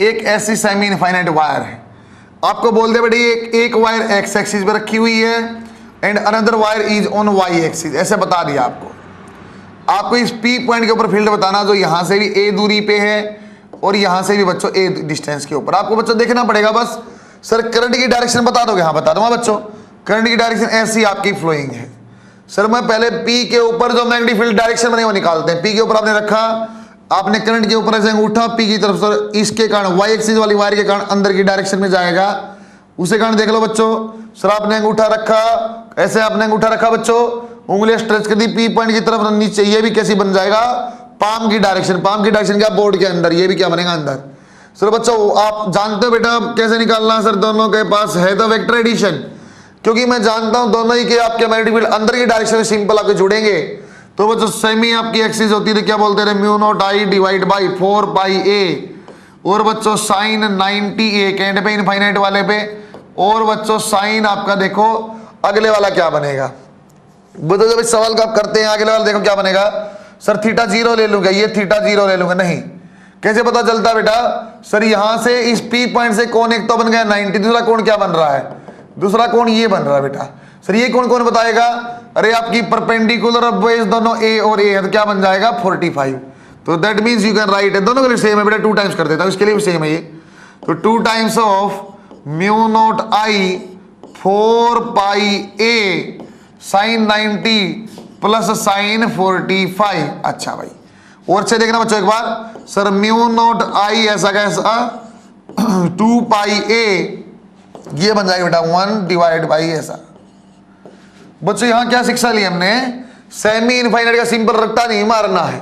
एक ऐसी सेमी इनफाइनाइट वायर है। आपको बोल दिया बेटा एक वायर एक्स एक्सिस पे रखी हुई है and another wire is on Y axis, ऐसे बता दिया आपको। आपको इस पी पॉइंट के ऊपर फील्ड बताना जो यहां से भी ए दूरी पे है और यहां से भी बच्चों ए डिस्टेंस के ऊपर। आपको बच्चों देखना पड़ेगा बस सर करंट की डायरेक्शन बता दोगे, हाँ बता दूंगा बच्चों। करंट की डायरेक्शन ऐसी आपकी फ्लोइंग है सर, मैं पहले पी के ऊपर जो मैग्नेटिक फील्ड डायरेक्शन बने वो निकालते हैं। पी के ऊपर आपने रखा, आपने करंट के ऊपर ऐसे अंगूठा पी की तरफ सर, इसके कारण वाई एक्सिस वाली वायर के कारण अंदर की डायरेक्शन में जाएगा, उसे कारण देख लो बच्चों। सर आपने अंगूठा रखा, ऐसे आपने अंगूठा रखा बच्चों, उंगली स्ट्रेच कर दी पी पॉइंट की तरफ नीचे, ये भी कैसी बन जाएगा, पाम की डायरेक्शन। पाम की डायरेक्शन क्या, बोर्ड के अंदर, ये भी क्या बनेगा अंदर। सर बच्चों आप जानते हो बेटा कैसे निकालना, सर दोनों के पास है तो वेक्टर एडिशन, क्योंकि मैं जानता हूं दोनों ही के आपके मैग्नेटिक फील्ड अंदर की डायरेक्शन में सिंपल आपके जुड़ेंगे। तो बच्चों सेमी आपकी एक्सिस होती है, क्या बोलते हैं, mu naught I divide by 4 pi a, और बच्चों साइन 90 ए एंड पे इनफाइनाइट वाले पे, और बच्चों साइन आपका देखो अगले वाला क्या बनेगा। बच्चों जब इस सवाल का आप करते हैं अगले वाला देखो क्या बनेगा, सर थीटा 0 ले लूंगा, ये थीटा 0 ले लूंगा, नहीं कैसे पता चलता बेटा, सर यहां से इस पी पॉइंट से कोण एक तो बन गया 90, दूसरा कोण क्या बन रहा है, दूसरा कोण ये बन रहा है बेटा। सर ये कोण कौन बताएगा, अरे आपकी परपेंडिकुलर बेस दोनों ए और ए है तो क्या बन जाएगा 45। तो that means you can write है, दोनों के लिए सेम है बेटा, 2 टाइम्स कर देता हूं, इसके लिए भी सेम है ये। तो 2 times of mu naught I 4 pi a sine 90 plus sine 45। अच्छा भाई और से देखना बच्चों एक बार, सर म्यू नॉट आई ऐसा कैसा 2 पाई ए, ये बन जाएगा बेटा 1 डिवाइड बाई ऐसा। बच्चों यहां क्या शिक्षा ली हमने, सेमी इनफाइनाइट का सिंपल रट्टा नहीं मारना है।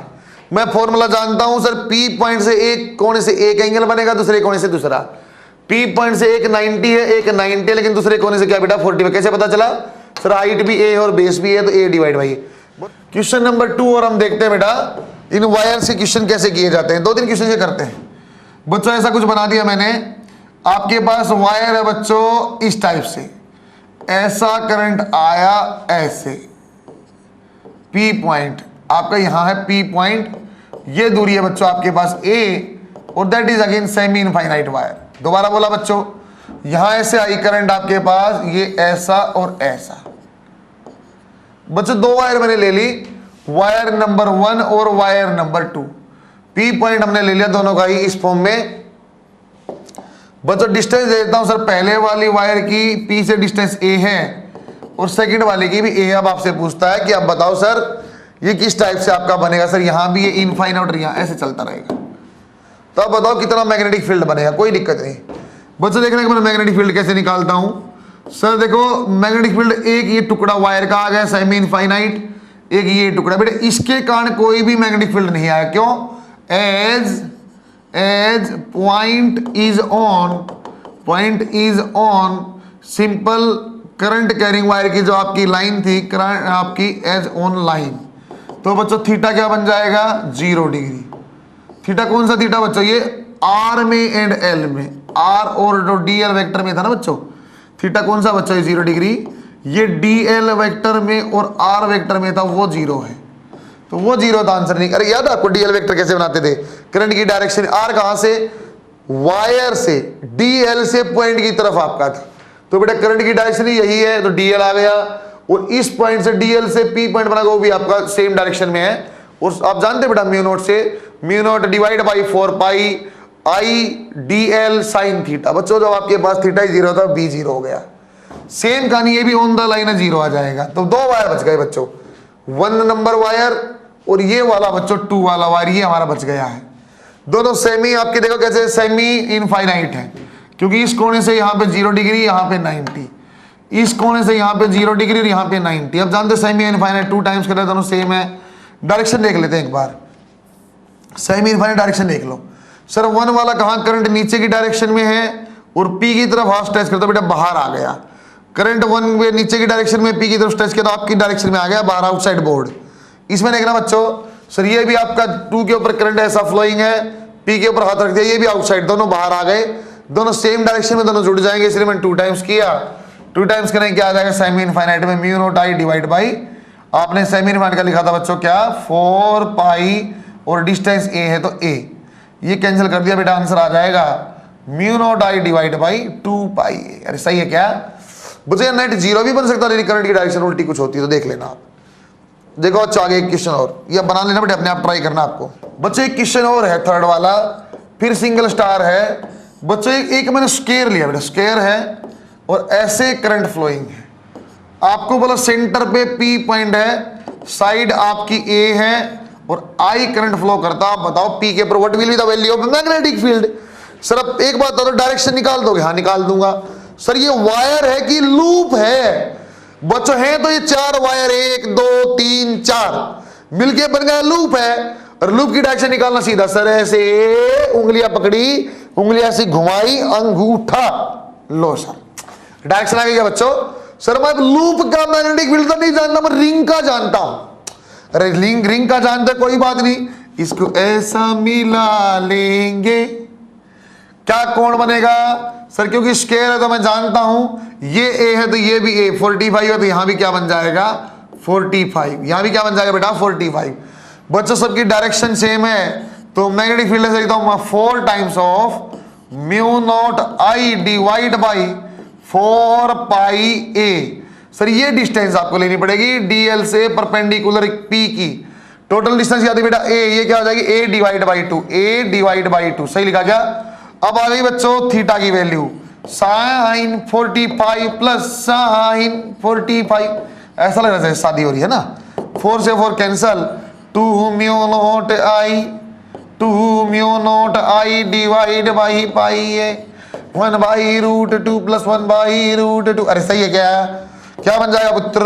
मैं फॉर्मूला जानता हूं सर, पी पॉइंट से एक कोने से एक एंगल बनेगा, दूसरे कोने से दूसरा। पी पॉइंट से एक 90 है, एक 90 है, लेकिन दूसरे कोने से क्या बेटा 45। कैसे पता चला, सर हाइट भी ए और बेस भी है तो ए डिवाइड बाई। क्वेश्चन नंबर 2 और हम देखते हैं बेटा इन वायर से क्वेश्चन कैसे किए जाते हैं। 2-3 क्वेश्चन से करते हैं बच्चों। ऐसा कुछ बना दिया मैंने, आपके पास वायर है बच्चों इस टाइप से, ऐसा करंट आया ऐसे, पी पॉइंट आपका यहां है, पी पॉइंट ये दूरी है बच्चों आपके पास ए, और that is again semi infinite wire. दोबारा बोला बच्चों, यहां ऐसे आई करंट आपके पास, ये ऐसा और ऐसा। बच्चों 2 वायर मैंने ले ली, वायर नंबर 1 और वायर नंबर 2। पी पॉइंट हमने ले लिया दोनों का ही इस फॉर्म में। बच्चों डिस्टेंस दे देता हूं सर, पहले वाली वायर की पी से डिस्टेंस ए है और सेकंड वाले की भी ए है। अब आपसे पूछता है कि अब बताओ सर ये किस टाइप से आपका बनेगा सर, यहाँ भी ये इनफाइनाइट और यहाँ ऐसे चलता रहेगा। तो अब बताओ कितना मैग्नेटिक फील्ड बनेगा, कोई दिक्कत नहीं। बच्चों देखने के मैं मैग्नेटिक फील्ड कैसे निकालता हूं सर। देखो मैग्नेटिक फील्ड, एक ये टुकड़ा वायर का आ गया सेमी इनफाइनाइट, एक ये टुकड़ा, बेटा इसके कारण कोई भी मैग्नेटिक फील्ड नहीं आया। क्यों? As point is on simple current carrying wire की जो आपकी लाइन थी, करंट आपकी एज ऑन लाइन, तो बच्चों थीटा क्या बन जाएगा? 0 डिग्री। थीटा कौन सा थीटा बच्चों? ये आर में एंड एल में, आर और डीएल वेक्टर में था ना बच्चों। थीटा कौन सा बच्चों? 0 डिग्री। ये डीएल वेक्टर में और आर वेक्टर में था, वो 0 है, तो वो 0 था आंसर नहीं। अरे याद है आपको डीएल वेक्टर कैसे बनाते थे? करंट की डायरेक्शन आर कहां से? वायर से, डीएल से पॉइंट की तरफ आपका था, तो बेटा करंट की डायरेक्शन यही है, तो डीएल आ गया। और इस पॉइंट से डीएल से पी पॉइंट बना, वो भी आपका सेम डायरेक्शन में है। और आप जानते हैं बेटा म्यू नॉट से, mu naught divide by 4 pi I D L sine theta. बच्चों जब आपके पास थीटा ही 0 था, बी 0 हो गया। सेम कहानी ये भी ऑन द लाइन है, 0 आ जाएगा। तो 2 वायर बच गए बच्चों, 1 नंबर वायर और ये वाला बच्चों 2 वाला वायर, ये हमारा बच गया है। दोनों सेमी आपके देखो कैसे सेमी इनफाइनाइट है, क्योंकि इस कोने से यहाँ पे 0 डिग्री, यहाँ पे 90, इस कोने से यहाँ पे 0 डिग्री और यहाँ पे 90। अब जानते सेमी इनफाइनाइट 2 टाइम्स कर, दोनों सेम है। डायरेक्शन देख लेते हैं एक बार, सेमी इनफाइनाइट डायरेक्शन देख लो सर। 1 वाला कहाँ? करंट नीचे की डायरेक्शन में है और पी की तरफ हाफ स्ट्रेच करते बेटा बाहर आ गया। करंट 1 में नीचे की डायरेक्शन में, पी की तरफ स्ट्रेच किया तो आपकी डायरेक्शन में आ गया बाहर, आउटसाइड बोर्ड। इसमें देखना बच्चों सर, ये भी आपका 2 के ऊपर करंट ऐसा फ्लोइंग है, पी के ऊपर हाथ रख दिया, ये भी आउटसाइड, दोनों बाहर आ गए, दोनों सेम डायरेक्शन में, दोनों जुड़ जाएंगे, इसलिए मैंने 2 टाइम्स किया। 2 टाइम्स करेंगे क्या आ जाएगा? सेमी इनफाइनाइट में mu naught I divide by, आपने सेमी इनफाइनाइट का लिखा था बच्चों क्या? 4 पाई और डिस्टेंस ए है तो ए, ये कैंसिल कर दिया बेटा, आंसर आ जाएगा mu naught I divide by 2 पाई ए। अरे सही है क्या बच्चों? नेट 0 भी बन सकता है, करंट की डायरेक्शन उल्टी कुछ होती है तो देख लेना आप। देखो अच्छा आगे एक क्वेश्चन और, ये बना लेना बेटा, अपने आप ट्राई करना आपको। बच्चों एक क्वेश्चन और है, 3rd वाला, फिर सिंगल स्टार है बच्चों। एक मैंने स्क्वायर लिया बेटा, स्क्वायर है और ऐसे करंट फ्लोइंग है। आपको बोला सेंटर पे पी पॉइंट है, साइड आपकी ए है और आई करंट फ्लो करता। आप बताओ पी के ऊपर what will be the value of magnetic field. Sir अब एक बात बता दो, डायरेक्शन निकाल दोगे? हाँ निकाल दूंगा। सर ये वायर है कि लूप है? बच्चों है तो ये 4 वायर, 1 2 3 4 मिलके बन गया लूप है। और लूप की डायरेक्शन निकालना सीधा सर, ऐसे उंगलियां पकड़ी, उंगलियां से घुमाई, अंगूठा लो सर, डायरेक्शन आ गई क्या बच्चों? सर मैं लूप का मैग्नेटिक फील्ड तो नहीं जानता, मैं रिंग का जानता हूं। अरे रिंग का जानते कोई बात नहीं, इसको ऐसा मिला लेंगे, क्या कोण बनेगा सर? क्योंकि स्क्वायर है तो मैं जानता हूं ये ए है तो ये भी ए, 45 है तो यहां भी क्या बन जाएगा? 45। यहां भी क्या बन जाएगा बेटा? 45। बच्चों सबकी डायरेक्शन सेम है, तो मैग्नेटिक फील्ड से लिखता हूं मैं 4 times of mu naught I divide by 4 pi a. Sir ये डिस्टेंस आपको लेनी पड़ेगी डीएल से परपेंडिकुलर पी की। टोटल डिस्टेंस याद है बेटा ए, ये क्या हो जाएगी? A divide by 2, a divide by 2, सही लिखा क्या? अब आ गई बच्चों थीटा की वैल्यू, साइन 45 प्लस साइन 45, ऐसा लग रहा है शादी हो रही है ना। 4 से 4 cancel, 2 mu naught I divide by pi a, 1 by root 2 plus 1 by root 2। अरे सही है क्या? क्या बन जाएगा पुत्र?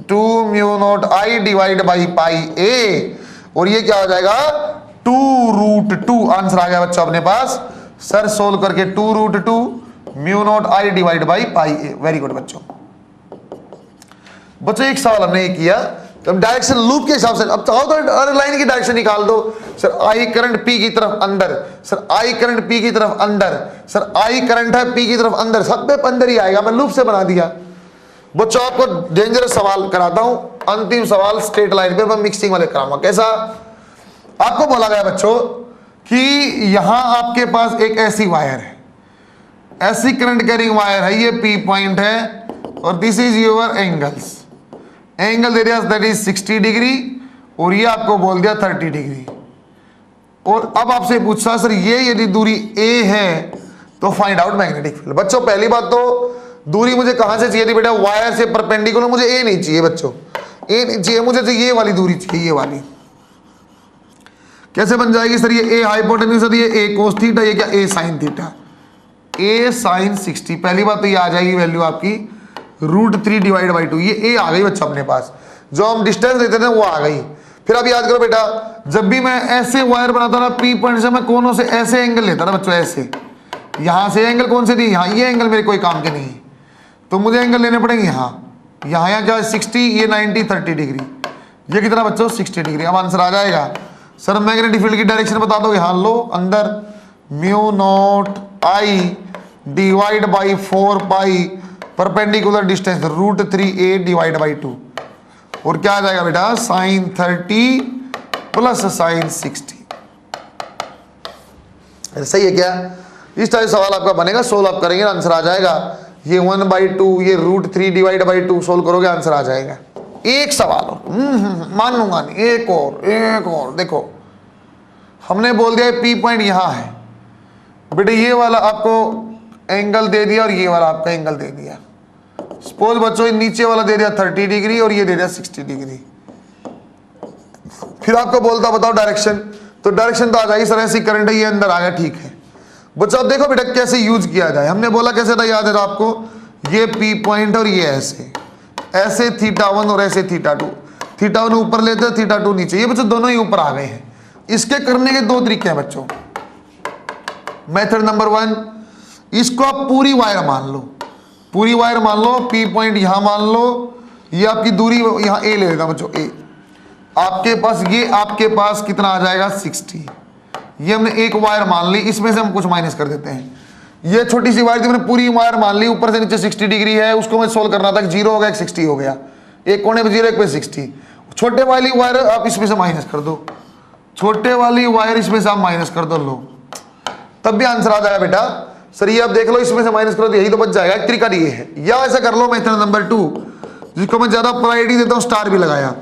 2 mu naught I divide by pi a, और ये क्या हो जाएगा? 2 रूट 2। आंसर आ गया बच्चों अपने पास। सर सोल्व करके 2 root 2 mu naught I divide by pi a. Very good बच्चों। बच्चों एक सवाल हमने ये किया, तो डायरेक्शन लूप के हिसाब से, अब चाहो तो अरे लाइन की डायरेक्शन निकाल दो। सर आई करंट पी की तरफ अंदर, सर आई करंट पी की तरफ अंदर, सर आई करंट है पी की तरफ अंदर, सब पे अंदर ही आएगा, मैं लूप से बना दिया। बच्चों आपको डेंजरस सवाल कराता हूं, अंतिम सवाल स्ट्रेट लाइन पे मैं मिक्सिंग वाले कराऊंगा। कैसा? आपको बोला गया बच्चों कि यहां आपके पास एक ऐसी वायर है, ऐसी करंट कैरिंग वायर है, ये पी पॉइंट है और this is your angles, angle दे दिया दैट इज 60 डिग्री और ये आपको बोल दिया 30 डिग्री। और अब आपसे पूछा सर ये यदि दूरी ए है तो फाइंड आउट मैग्नेटिक फील्ड। बच्चों पहली बात तो दूरी मुझे कहां से चाहिए थी बेटा? वायर से परपेंडिकुलर, मुझे ए नहीं चाहिए बच्चों, ए नहीं चाहिए मुझे, चाहिए ये वाली दूरी चाहिए, ये वाली। कैसे बन जाएगी सर? ये ए हाइपोटेन्यूज है, ये ए कोस थीटा, ये क्या ए साइन थीटा, ए साइन 60। पहली बात तो ये आ जाएगी वैल्यू आपकी √3 डिवाइड बाई 2। ये ए आ गई बच्चा अपने पास, जो हम डिस्टेंस लेते थे वो आ गई। फिर आप याद करो बेटा, जब भी मैं ऐसे वायर बनाता ना पी पॉइंट से, मैं कोनों से ऐसे एंगल लेता ना बच्चों, ऐसे। यहां से एंगल कौन से दी? यहाँ ये एंगल मेरे कोई काम के नहीं है, तो मुझे एंगल लेने पड़ेंगे यहाँ क्या 60, ये 90, 30 डिग्री, ये कितना बच्चों 60 डिग्री। अब आंसर आ जाएगा। सर मैग्नेटिक फील्ड की डायरेक्शन बता दोगे? हाँ लो, अंदर μ0I divide by 4 pi perpendicular distance √3a divide by 2, और क्या आ जाएगा बेटा sin 30 प्लस sin 60। सही है क्या? इस तरह सवाल आपका बनेगा, सोल्व आप करेंगे आंसर आ जाएगा। ये 1/2, ये √3 डिवाइड बाई 2 सोल्व करोगे आंसर आ जाएगा। एक सवाल और मानूंगा नहीं, एक और देखो, हमने बोल दिया पी पॉइंट यहां है बेटे, ये वाला आपको एंगल दे दिया और ये वाला आपका एंगल दे दिया। सपोज बच्चों नीचे वाला दे दिया 30 डिग्री और ये दे दिया 60 डिग्री। फिर आपको बोलता बताओ डायरेक्शन, तो डायरेक्शन तो आ जाएगी सर ऐसी करंट है, ये अंदर आ गया, ठीक है। बच्चों आप देखो बेटा कैसे यूज किया जाए। हमने बोला कैसे था, याद है आपको? ये पी पॉइंट और ये ऐसे θ1 और ऐसे θ2। θ1 ऊपर लेते हैं, θ2 नीचे, ये बच्चों दोनों ही ऊपर आ गए हैं। इसके करने के दो तरीके हैं बच्चों। मेथड नंबर 1, इसको आप पूरी वायर मान लो, पूरी वायर मान लो, पी पॉइंट यहां मान लो, ये आपकी दूरी यहां ए ले लेता बच्चों, ए आपके पास, ये आपके पास कितना आ जाएगा 60। ये हमने एक वायर मान ली, इसमें से हम कुछ माइनस कर देते हैं। ये छोटी सी वायर थी, मैंने पूरी वायर मान ली, ऊपर से नीचे 60 डिग्री है, उसको मैं सोल्व करना था, 0 हो गया, 60 हो गया, एक कोने पे 0 एक पे 60। छोटे वाली वायर आप इसमें से माइनस कर दो, छोटे वाली वायर इसमें से आप माइनस कर दो, लो तब भी आंसर आ जाएगा बेटा। सर ये आप देख लो, इसमें से माइनस करो तो यही तो बच जाएगा। एक तरीका ये है, या ऐसा कर लो मेथड नंबर 2, जिसको मैं ज्यादा प्रायोरिटी देता हूं, स्टार भी लगाया।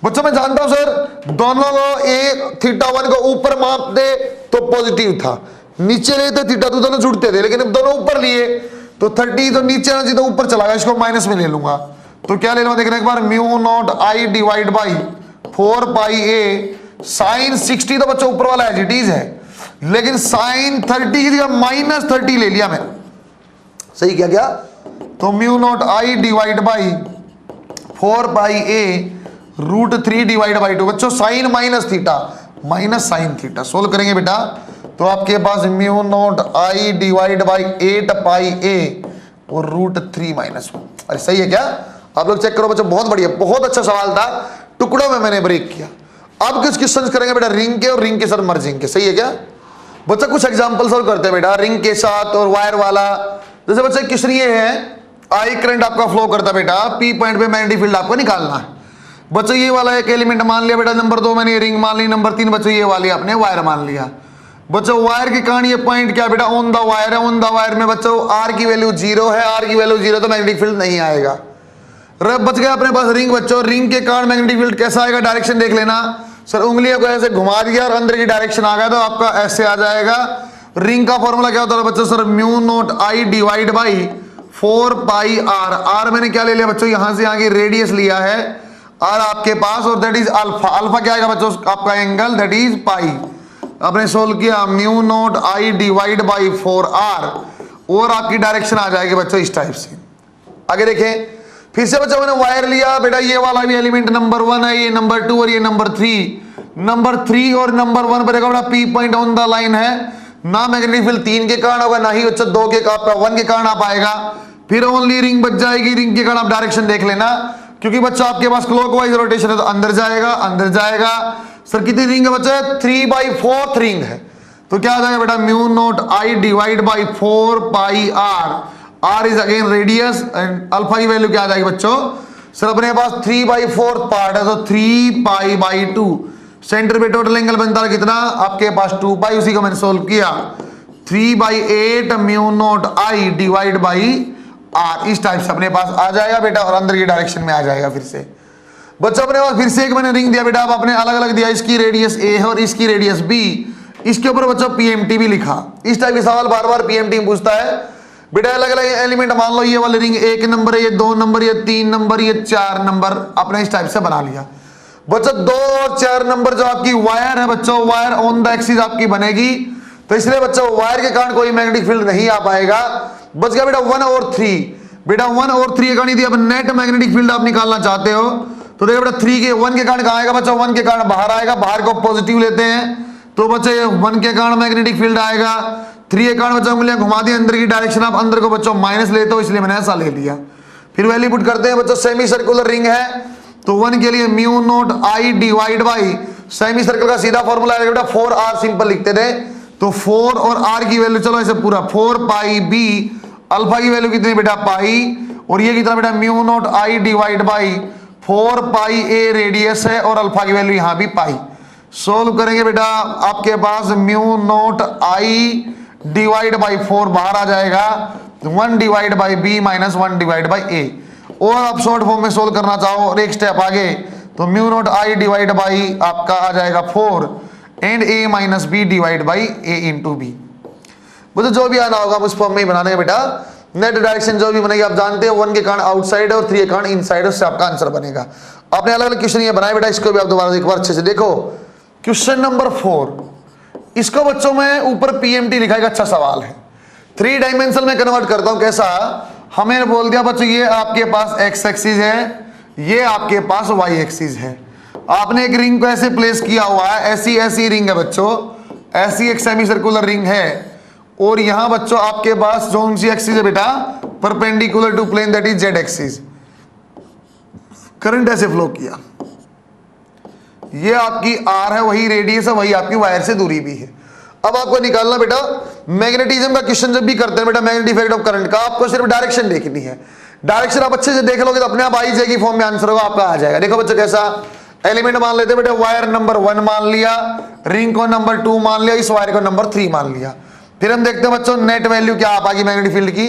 बच्चों मैं जानता हूं सर दोनों को ए θ1 को ऊपर माप दे तो पॉजिटिव था, नीचे लेते θ2 दोनों जुड़ते थे, लेकिन अब दोनों ऊपर लिए तो 30 तो नीचे ना सीधा ऊपर चला गया, इसको माइनस में ले लूंगा। तो क्या ले लूंगा देखना एक बार, μ0I divide by 4 pi a sin 60, तो बच्चों ऊपर वाला एज इट इज है, लेकिन sin 30 की जगह -30 ले लिया मैंने। सही क्या? तो μ0I divide by 4 pi a √3 divide by 2। बच्चों sine minus theta minus sine theta solve करेंगे बेटा, तो आपके पास μ0I divide by 8 pi a और √3 - 1। अरे सही है क्या? आप लोग चेक करो बच्चों, बहुत बढ़िया, बहुत अच्छा सवाल था, टुकड़ों में मैंने ब्रेक किया। अब कुछ क्वेश्चंस करेंगे बेटा रिंग के, और रिंग के साथ मर्जिंग के। सही है क्या बच्चा? कुछ एग्जांपल सॉल्व करते हैं बेटा रिंग के साथ और वायर वाला। जैसे बच्चा क्वेश्चन ये है, आई करंट आपका फ्लो करता बेटा, पी पॉइंट पे मैग्नेटिक फील्ड आपको निकालना है। बच्चों ये वाला एक एलिमेंट मान लिया बेटा, नंबर 2 मैंने रिंग मान ली, नंबर 3 बच्चों ये वाली आपने वायर मान लिया। बच्चों वायर के कारण ये पॉइंट क्या बेटा, ऑन द वायर है, ऑन द वायर में बच्चों आर की वैल्यू 0 है, आर की वैल्यू 0 तो मैग्नेटिक फील्ड नहीं आएगा। रब बच गया अपने पास रिंग। बच्चों रिंग के कारण मैग्नेटिक फील्ड कैसा आएगा, डायरेक्शन देख लेना सर, उंगलियों को ऐसे घुमा दिया और अंदर की डायरेक्शन आ गया तो आपका ऐसे आ जाएगा। रिंग का फॉर्मूला क्या होता है बच्चों? Sir μ0I divide by 4 pi r। r मैंने क्या ले लिया बच्चों, यहां से यहाँ की रेडियस लिया है r आपके पास, और दैट इज अल्फा। अल्फा क्या आएगा बच्चों आपका एंगल, दैट इज पाई। आपने सोल्व किया μ0I डिवाइड बाई 4r, और आपकी डायरेक्शन आ जाएगी बच्चों इस टाइप से। आगे देखें, फिर से बच्चों मैंने वायर लिया बेटा, ये वाला भी एलिमेंट नंबर 1 है, ये नंबर 2 और ये नंबर 3। नंबर 3 और नंबर 1 पर देखो बेटा P point on the line है, ना मैग्नेटिक फील्ड 3 के कारण होगा, ना ही बच्चा 2 के आपका 1 के कारण आ पाएगा। फिर ओनली रिंग बच जाएगी, रिंग के कारण आप डायरेक्शन देख लेना, क्योंकि बच्चा आपके पास क्लॉकवाइज रोटेशन है तो अंदर जाएगा, अंदर जाएगा। सर कितनी रिंग है बच्चा? 3/4 रिंग है, तो क्या आ जाएगा बेटा μ0I divide by 4 pi r। r is again radius, and alpha की वैल्यू क्या आ जाएगी बच्चों? सर अपने पास 3/4 पार्ट है तो 3 पाई बाई 2। सेंटर पे टोटल एंगल बनता है कितना आपके पास 2 पाई, उसी को मैंने सोल्व किया 3/8 μ0I डिवाइड बाई r। इस टाइप से अपने पास आ जाएगा बेटा, और अंदर की डायरेक्शन में आ जाएगा। फिर से बच्चों अपने पास फिर से एक मैंने रिंग दिया बेटा, अब आपने अलग अलग दिया, इसकी रेडियस a है और इसकी रेडियस b, इसके ऊपर बच्चों PMT भी लिखा। इस टाइप के सवाल बार बार PMT में पूछता है बेटा अलग अलग एलिमेंट मान लो, ये वाले रिंग 1 नंबर है, ये 2 नंबर, ये 3 नंबर, ये 4 नंबर, आपने इस टाइप से बना लिया। बच्चों 2 और 4 नंबर जो आपकी वायर है बच्चों, वायर ऑन द एक्सिस आपकी बनेगी, तो इसलिए बच्चों वायर के कारण कोई मैग्नेटिक फील्ड नहीं आ पाएगा। बच गया बेटा 1 और 3। बेटा 1 और 3 के कारण यदि आप नेट मैग्नेटिक फील्ड आप निकालना चाहते हो तो देखो बेटा 3 के 1 के कारण कहां आएगा बच्चों, 1 के कारण बाहर आएगा, बाहर को पॉजिटिव लेते हैं तो बच्चों ये 1 के कारण मैग्नेटिक फील्ड आएगा। 3 के कारण बच्चों उंगलियां घुमा दी अंदर की डायरेक्शन, आप अंदर को बच्चों माइनस लेते हो, इसलिए मैंने ऐसा ले लिया। फिर वैल्यू पुट करते हैं बच्चों, सेमी सर्कुलर रिंग है तो 1 के लिए mu naught I divide by semi circle का सीधा फॉर्मूला है बेटा 4r, सिंपल लिखते थे तो 4 और r की वैल्यू चलो ऐसे पूरा 4 पाई b, अल्फा की वैल्यू कितनी बेटा पाई, और ये कितना बेटा mu naught I divide by 4 pi a radius है और अल्फा की वैल्यू यहां भी पाई। सोल्व करेंगे बेटा आपके पास mu naught I divide by 4 बाहर आ जाएगा, 1 divide by b minus 1 divide by a, और आप शॉर्ट फॉर्म में सोल्व करना चाहो और एक स्टेप आगे तो mu naught I divide by आपका आ जाएगा 4 and a minus b divide by a into b. मुझे जो भी आना होगा उस फॉर्म में ही बनाने का बेटा। नेट डायरेक्शन जो भी बनेगी आप जानते हो, 1 के कारण आउटसाइड है और 3 के कारण इनसाइड है, उससे आपका आंसर बनेगा। आपने अलग अलग क्वेश्चन ये बनाए बेटा, इसको भी आप दोबारा एक बार अच्छे से देखो। क्वेश्चन नंबर 4, इसको बच्चों में ऊपर पीएमटी लिखा है, अच्छा सवाल है, 3 डायमेंशन में कन्वर्ट करता हूं। कैसा, हमें बोल दिया बच्चों ये आपके पास एक्स एक्सिस है, ये आपके पास वाई एक्सिस है, आपने एक रिंग को ऐसे प्लेस किया हुआ है, ऐसी ऐसी रिंग है बच्चों, ऐसी एक सेमी सर्कुलर रिंग है, और यहां बच्चों आपके पास जो सी एक्सिस है बेटा perpendicular to plane that is Z axis, current ऐसे फ्लो किया, ये आपकी आर है, वही रेडियस है, वही आपकी वायर से दूरी भी है। अब आपको निकालना बेटा मैग्नेटिज्म का क्वेश्चन जब भी करते हैं बेटा, मैग्नेटिक इफेक्ट ऑफ करंट का, आपको सिर्फ डायरेक्शन देखनी है। डायरेक्शन आप अच्छे से देख लोगे तो अपने आप आ ही जाएगी, फॉर्म में आंसर होगा आपका आ जाएगा। देखो बच्चों कैसा, एलिमेंट मान लेते हैं बेटा, वायर नंबर 1 मान लिया, रिंग को नंबर 2 मान लिया, इस वायर को नंबर 3 मान लिया। फिर हम देखते हैं बच्चों नेट वैल्यू क्या आ पाएगी मैग्नेटिक फील्ड की।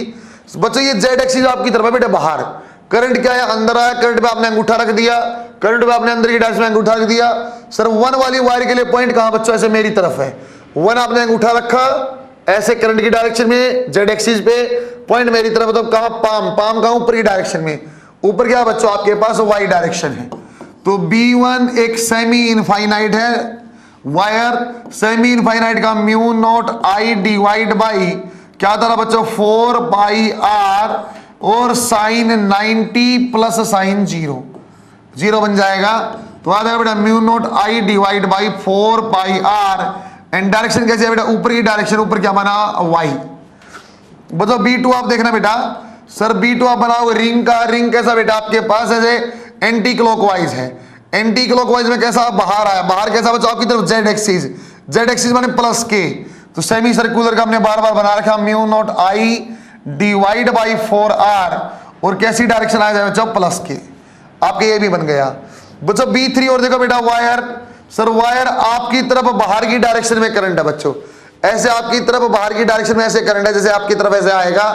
बच्चों ये जेड एक्सिस आपकी तरफ है बेटा बाहर, करंट क्या है अंदर आया, करंट पे आपने अंगूठा रख दिया, करंट पे आपने अंदर की डायरेक्शन में अंगूठा रख दिया। सर 1 वाली वायर के लिए पॉइंट कहां बच्चों, ऐसे मेरी तरफ है, 1 आपने अंगूठा रखा ऐसे करंट की डायरेक्शन में जेड एक्सिस पे, पॉइंट मेरी तरफ, तो कहां पाम, पाम कहां ऊपर की डायरेक्शन में, ऊपर क्या बच्चों आपके पास वाई डायरेक्शन है। तो B1 एक सेमी इनफाइनाइट है वायर, सेमी इनफाइनाइट का mu naught I divide by क्या था बच्चों 4 पाई r और साइन 90 प्लस साइन 0 बन जाएगा, तो आ जाएगा बेटा mu naught I divide by 4 pi r, and direction कैसे है बेटा, ऊपर की डायरेक्शन, ऊपर क्या बना y। बताओ B2 आप देखना बेटा, सर B2 आप बनाओगे रिंग का, रिंग कैसा बेटा आपके पास ऐसे एंटी क्लॉकवाइज है, एंटी क्लॉकवाइज में कैसा बाहर आया, बाहर कैसा बच्चों आपकी तरफ जेड एक्सिस, जेड एक्सिस माने प्लस के, तो सेमी सर्कुलर का हमने बार बार बना रखा mu naught I divide by 4r, और कैसी डायरेक्शन आ जाए बच्चों प्लस के, आपके ये भी बन गया। बच्चों B3 और देखो बेटा वायर, सर वायर आपकी तरफ बाहर की डायरेक्शन में करंट है बच्चों, ऐसे आपकी तरफ बाहर की डायरेक्शन में ऐसे करंट है, जैसे आपकी तरफ ऐसे आएगा।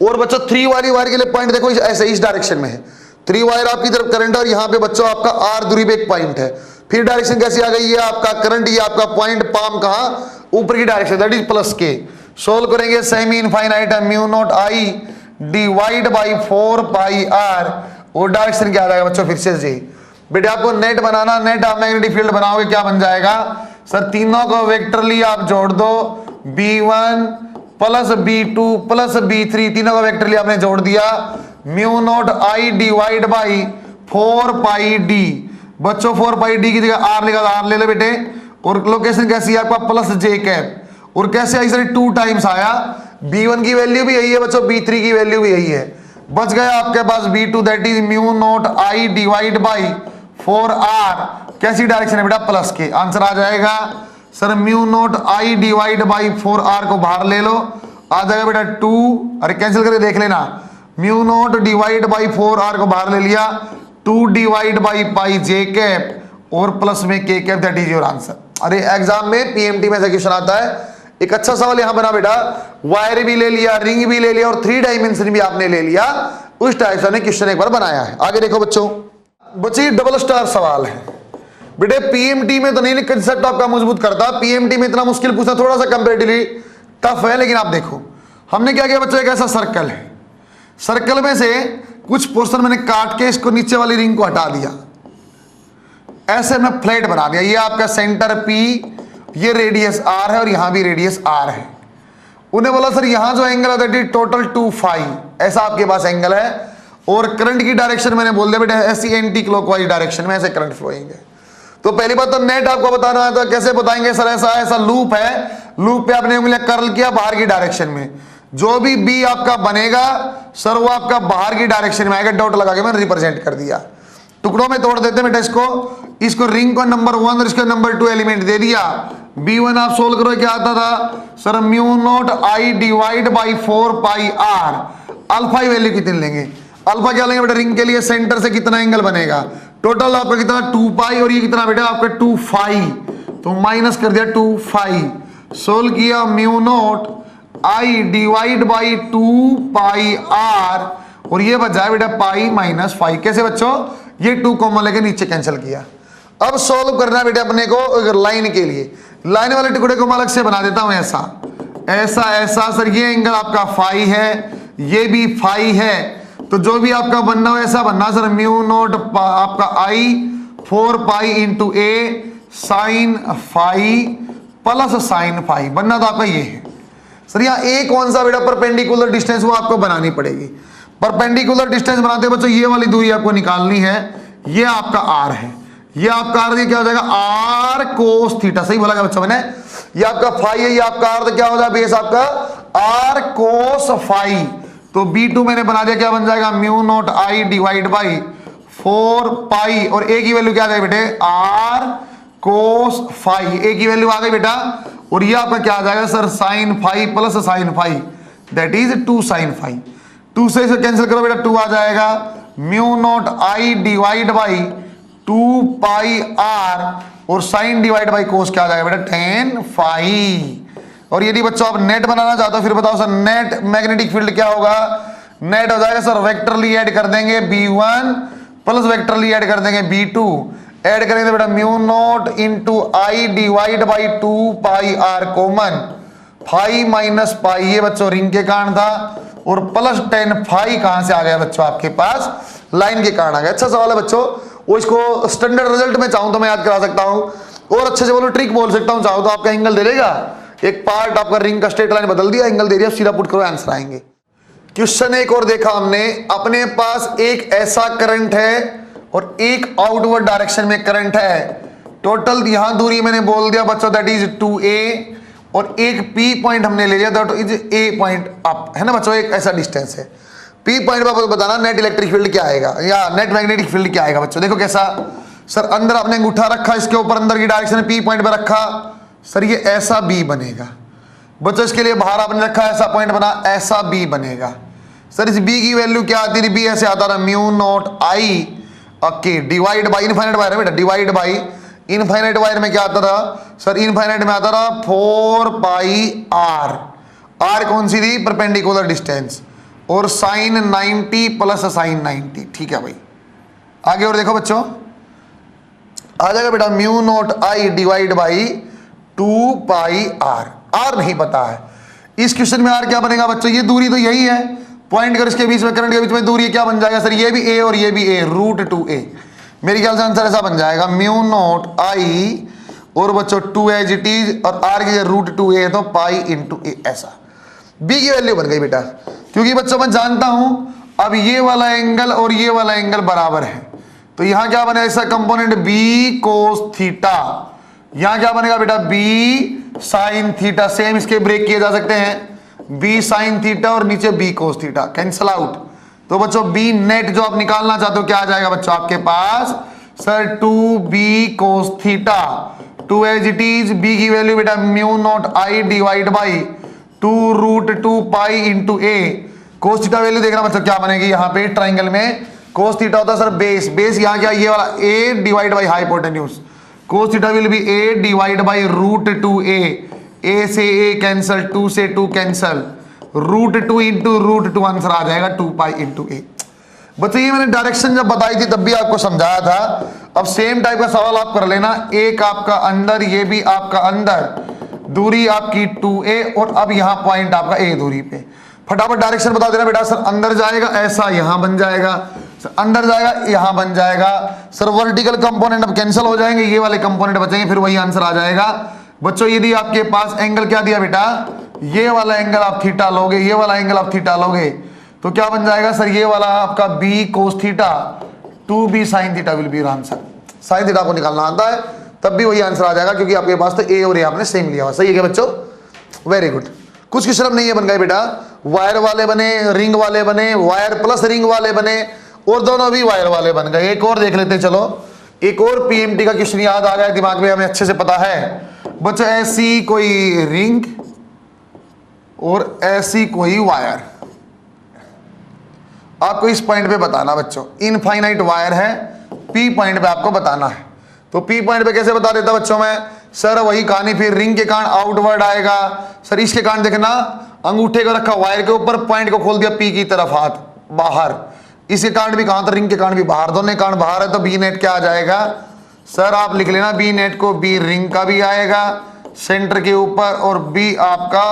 और बच्चों 3 वाली वायर के लिए पॉइंट देखो ऐसे इस डायरेक्शन में है, 3 वायर आपकी तरफ करंट है और यहाँ पे बच्चों आपका r दूरी पे एक पॉइंट है। फिर डायरेक्शन कैसी आ गई, ये आपका करंट, ये आपका पॉइंट पाम कहाँ ऊपर की डायरेक्शन दैट इज प्लस के। सोल्व करेंगे सेमी इनफाइनाइट है mu naught I divide by 4 pi r, और डायरेक्शन क्या आ जाएगा बच्चों फिर से जी। बेटे आपको नेट बनाना, नेट आप मैग्नेटिक फील्ड बनाओगे क्या बन जाएगा, सर तीनों को वेक्टरली आप जोड़ दो, B1 plus B2 plus B3, तीनों को वेक्टरली आपने जोड़ दिया, mu naught I divide by 4 pi d। बच्चों 4 पाई d की जगह r लिखा, r ले लो बेटे, और लोकेशन कैसी है आपका प्लस j कैप, और कैसे आई सर 2 टाइम्स आया, B1 की वैल्यू भी यही है बच्चों, B3 की वैल्यू भी यही है, बच गया आपके पास B2 that is mu naught I divide by 4r, कैसी डायरेक्शन है बेटा प्लस के, आंसर आ जाएगा sir mu naught I divide by 4r को बाहर ले लो, आ जाएगा बेटा 2, अरे कैंसिल करके देख लेना, mu naught divide by 4r को बाहर ले लिया, 2 divide by pi j cap और प्लस में k cap, that is your answer. अरे एग्जाम में पीएमटी में से क्वेश्चन आता है, एक अच्छा सवाल यहां बना बेटा, वायर भी ले लिया, रिंग भी ले लिया और 3 डायमेंशन भी आपने ले लिया, उस टाइप से क्वेश्चन एक बार बनाया है। आगे देखो बच्चों, बच्चे डबल स्टार सवाल है बेटे, पीएमटी में तो नहीं, कंसेप्ट आपका मजबूत करता, पीएमटी में इतना मुश्किल पूछना थोड़ा सा कंपैरेटिवली टफ है, लेकिन आप देखो हमने क्या किया बच्चों, एक ऐसा सर्कल है, सर्कल में से कुछ पोर्शन मैंने काट के इसको नीचे वाली रिंग को हटा दिया, ऐसे मैं फ्लैट बना दिया। ये आपका सेंटर P, ये रेडियस R है और यहां भी रेडियस R है। उन्हें बोला सर यहां जो एंगल है दैट इज टोटल 2 फाई, ऐसा आपके पास एंगल है। और करंट की डायरेक्शन मैंने बोल दिया बेटा ऐसी एंटी क्लॉकवाइज डायरेक्शन में ऐसे करंट फ्लोइंग है। तो पहली बात तो नेट आपको बताना है, तो कैसे बताएंगे सर, ऐसा ऐसा लूप है, लूप पे आपने उंगलियां कर्ल किया बाहर की डायरेक्शन में, जो भी बी आपका बनेगा सर वो आपका बाहर की डायरेक्शन में आएगा, डॉट लगा के मैंने रिप्रेजेंट कर दिया। टुकड़ों में तोड़ देते बेटा इसको रिंग को नंबर 1 और इसको नंबर 2 एलिमेंट दे दिया। B1 आप सोल्व करो, क्या आता था sir, mu naught I divide by 4 pi r. Alpha की वैल्यू कितनी लेंगे, अल्फा क्या लेंगे बेटा, रिंग के लिए सेंटर से कितना एंगल बनेगा, टोटल आपका कितना 2 पाई और ये कितना बेटा आपका 2 फाई, तो माइनस कर दिया 2 फाई। सोल्व किया mu naught I divide by 2 pi are और ये बच जाए बेटा पाई माइनस फाई। कैसे बच्चों, ये 2 कॉमन लेके नीचे कैंसिल किया। अब सॉल्व करना है बेटा अपने को लाइन के लिए, लाइन वाले टुकड़े को मैं अलग से बना देता हूं, ऐसा ऐसा ऐसा। सर ये एंगल आपका फाई है, ये भी फाई है, तो जो भी आपका बनना हो ऐसा बनना सर, म्यू नॉट आपका I 4 pi into a sine phi plus sine phi, बनना तो आपका ये है। सर यहाँ ए कौन सा बेटा, परपेंडिकुलर डिस्टेंस, वो आपको बनानी पड़ेगी। परपेंडिकुलर डिस्टेंस बनाते बच्चों ये वाली दूरी आपको निकालनी है, ये आपका आर है, ये आपका आर, ये क्या हो जाएगा आर कोस थीटा, सही बोला बच्चों मैंने, ये आपका फाई है, ये आपका आर, तो क्या हो जाएगा बेस आपका आर कोस फाई। तो B2 मैंने बना दिया, क्या बन जाएगा mu naught I divide by 4 पाई और ए की वैल्यू क्या आ जाएगी बेटे आर कोस फाई, ए की वैल्यू आ गई बेटा, और ये आपका क्या आ जाएगा sir sine phi plus sine phi that is 2 sine phi. 2 से इसे कैंसिल करो बेटा 2 आ जाएगा, mu naught I divide by 2 pi are और साइन डिवाइड बाई कोस क्या आ जाएगा बेटा 10 फाई। और यदि बच्चों आप नेट बनाना चाहते हो फिर बताओ सर नेट मैग्नेटिक फील्ड क्या होगा, नेट हो जाएगा सर वेक्टरली ऐड कर देंगे B1 प्लस वेक्टरली ऐड कर देंगे B2, ऐड करेंगे बेटा mu naught into I divide by 2 pi r common, phi minus pi ये बच्चों रिंग के कारण था, और प्लस 10 फाई कहां से आ गया बच्चों आपके पास लाइन के कारण आ गया। अच्छा सवाल है बच्चों, वो इसको स्टैंडर्ड रिजल्ट में चाहूं तो मैं याद करा सकता हूं, और अच्छे से बोलो ट्रिक बोल सकता हूं, चाहो तो आपका एंगल दे देगा, एक पार्ट आपका रिंग का स्ट्रेट लाइन बदल दिया, एंगल दे दिया, सीधा पुट करो आंसर आएंगे। क्वेश्चन एक और देखा हमने, अपने पास एक ऐसा करंट है और एक आउटवर्ड डायरेक्शन में करंट है, टोटल यहां दूरी मैंने बोल दिया बच्चों दैट इज 2a और एक P पॉइंट हमने ले लिया that is A point up, है ना बच्चों, एक ऐसा डिस्टेंस है। P पॉइंट पर बताना नेट इलेक्ट्रिक फील्ड क्या आएगा या नेट मैग्नेटिक फील्ड क्या आएगा बच्चों। देखो कैसा सर, अंदर आपने अंगूठा रखा, इसके ऊपर अंदर की डायरेक्शन P पॉइंट पर रखा, सर ये ऐसा B बनेगा बच्चों, इसके लिए बाहर आपने रखा ऐसा पॉइंट बना, ऐसा B बनेगा। सर इस B की वैल्यू क्या आती थी, B ऐसे आता था mu naught I okay divide by infinite wire है बेटा, डिवाइड बाई इनफाइनाइट वायर में क्या आता था सर, इनफाइनाइट में आता था 4 पाई आर, आर कौन सी थी परपेंडिकुलर डिस्टेंस, और साइन 90 प्लस साइन 90, ठीक है भाई। आगे और देखो बच्चों आ जाएगा बेटा mu naught I divide by 2 pi r, r नहीं पता है इस क्वेश्चन में, आर क्या बनेगा बच्चों, ये दूरी तो यही है, पॉइंट कर इसके बीच में करंट के बीच में दूरी क्या बन जाएगा सर, ये भी a और ये भी a रूट 2a, मेरे ख्याल से आंसर ऐसा बन जाएगा म्यू नॉट आई और बच्चों 2 एज इट इज और r की रूट 2a है तो पाई इंटू a, ऐसा b की वैल्यू बन गई बेटा, क्योंकि बच्चों मैं जानता हूं अब ये वाला एंगल और ये वाला एंगल बराबर है, तो यहां क्या बनेगा ऐसा कंपोनेंट b कोस थीटा, यहां क्या बनेगा बेटा b साइन थीटा, सेम इसके ब्रेक किए जा सकते हैं, b साइन थीटा और नीचे b cos theta cancel out, तो बच्चों b नेट जो आप निकालना चाहते हो क्या आ जाएगा बच्चों आपके पास sir 2b cos theta, 2 as it is, b की वैल्यू बेटा mu naught I divide by 2 root 2 pi into a, cos theta value देखना बच्चों क्या बनेगी, यहाँ पे ट्राइंगल में कोस थीटा होता है सर बेस, बेस यहाँ क्या ये वाला a divide by hypotenuse, cos theta will be a divide by root 2a, a से a कैंसल, 2 से 2 cancel, root 2 into root 2 answer आ जाएगा 2 पाई इंटू a। बच्चों ये मैंने डायरेक्शन जब बताई थी तब भी आपको समझाया था, अब सेम टाइप का सवाल आप कर लेना, एक आपका अंदर ये भी आपका अंदर, दूरी आपकी 2a और अब यहां पॉइंट आपका a दूरी पे। फटाफट डायरेक्शन बता देना बेटा। सर अंदर जाएगा ऐसा यहां बन जाएगा, सर अंदर जाएगा यहां बन जाएगा। सर वर्टिकल कंपोनेंट अब कैंसिल हो जाएंगे, ये वाले कंपोनेंट बचेंगे, फिर वही आंसर आ जाएगा। बच्चों यदि आपके पास एंगल क्या दिया बेटा, ये वाला एंगल आप थीटा लोगे, ये वाला एंगल आप थीटा लोगे तो क्या बन जाएगा सर, ये वाला आपका b cos theta 2b sin theta will B answer. Sine theta को निकालना आता है तब भी वही आंसर आ जाएगा, क्योंकि आपके पास तो a और a आपने सेम लिया हुआ। सही है क्या बच्चों? Very good. कुछ क्वेश्चन अब नहीं है बन गए बेटा, वायर वाले बने, रिंग वाले बने, वायर प्लस रिंग वाले बने और दोनों भी वायर वाले बन गए। एक और देख लेते हैं, चलो एक और पीएमटी का क्वेश्चन याद आ गया दिमाग में, हमें अच्छे से पता है बच्चों। ऐसी कोई रिंग और ऐसी कोई वायर, आपको इस पॉइंट पे बताना बच्चों, इनफाइनाइट वायर है, पी पॉइंट पे आपको बताना है। तो पी पॉइंट पे कैसे बता देता बच्चों मैं, सर वही कहानी, फिर रिंग के कारण आउटवर्ड आएगा। सर इसके कारण देखना, अंगूठे को रखा वायर के ऊपर, पॉइंट को खोल दिया पी की तरफ, हाथ बाहर। इसके कारण भी कहां, तो रिंग के कारण भी बाहर, दोनों के कारण बाहर है, तो बी नेट क्या आ जाएगा सर, आप लिख लेना बी नेट को, बी रिंग का भी आएगा सेंटर के ऊपर और बी आपका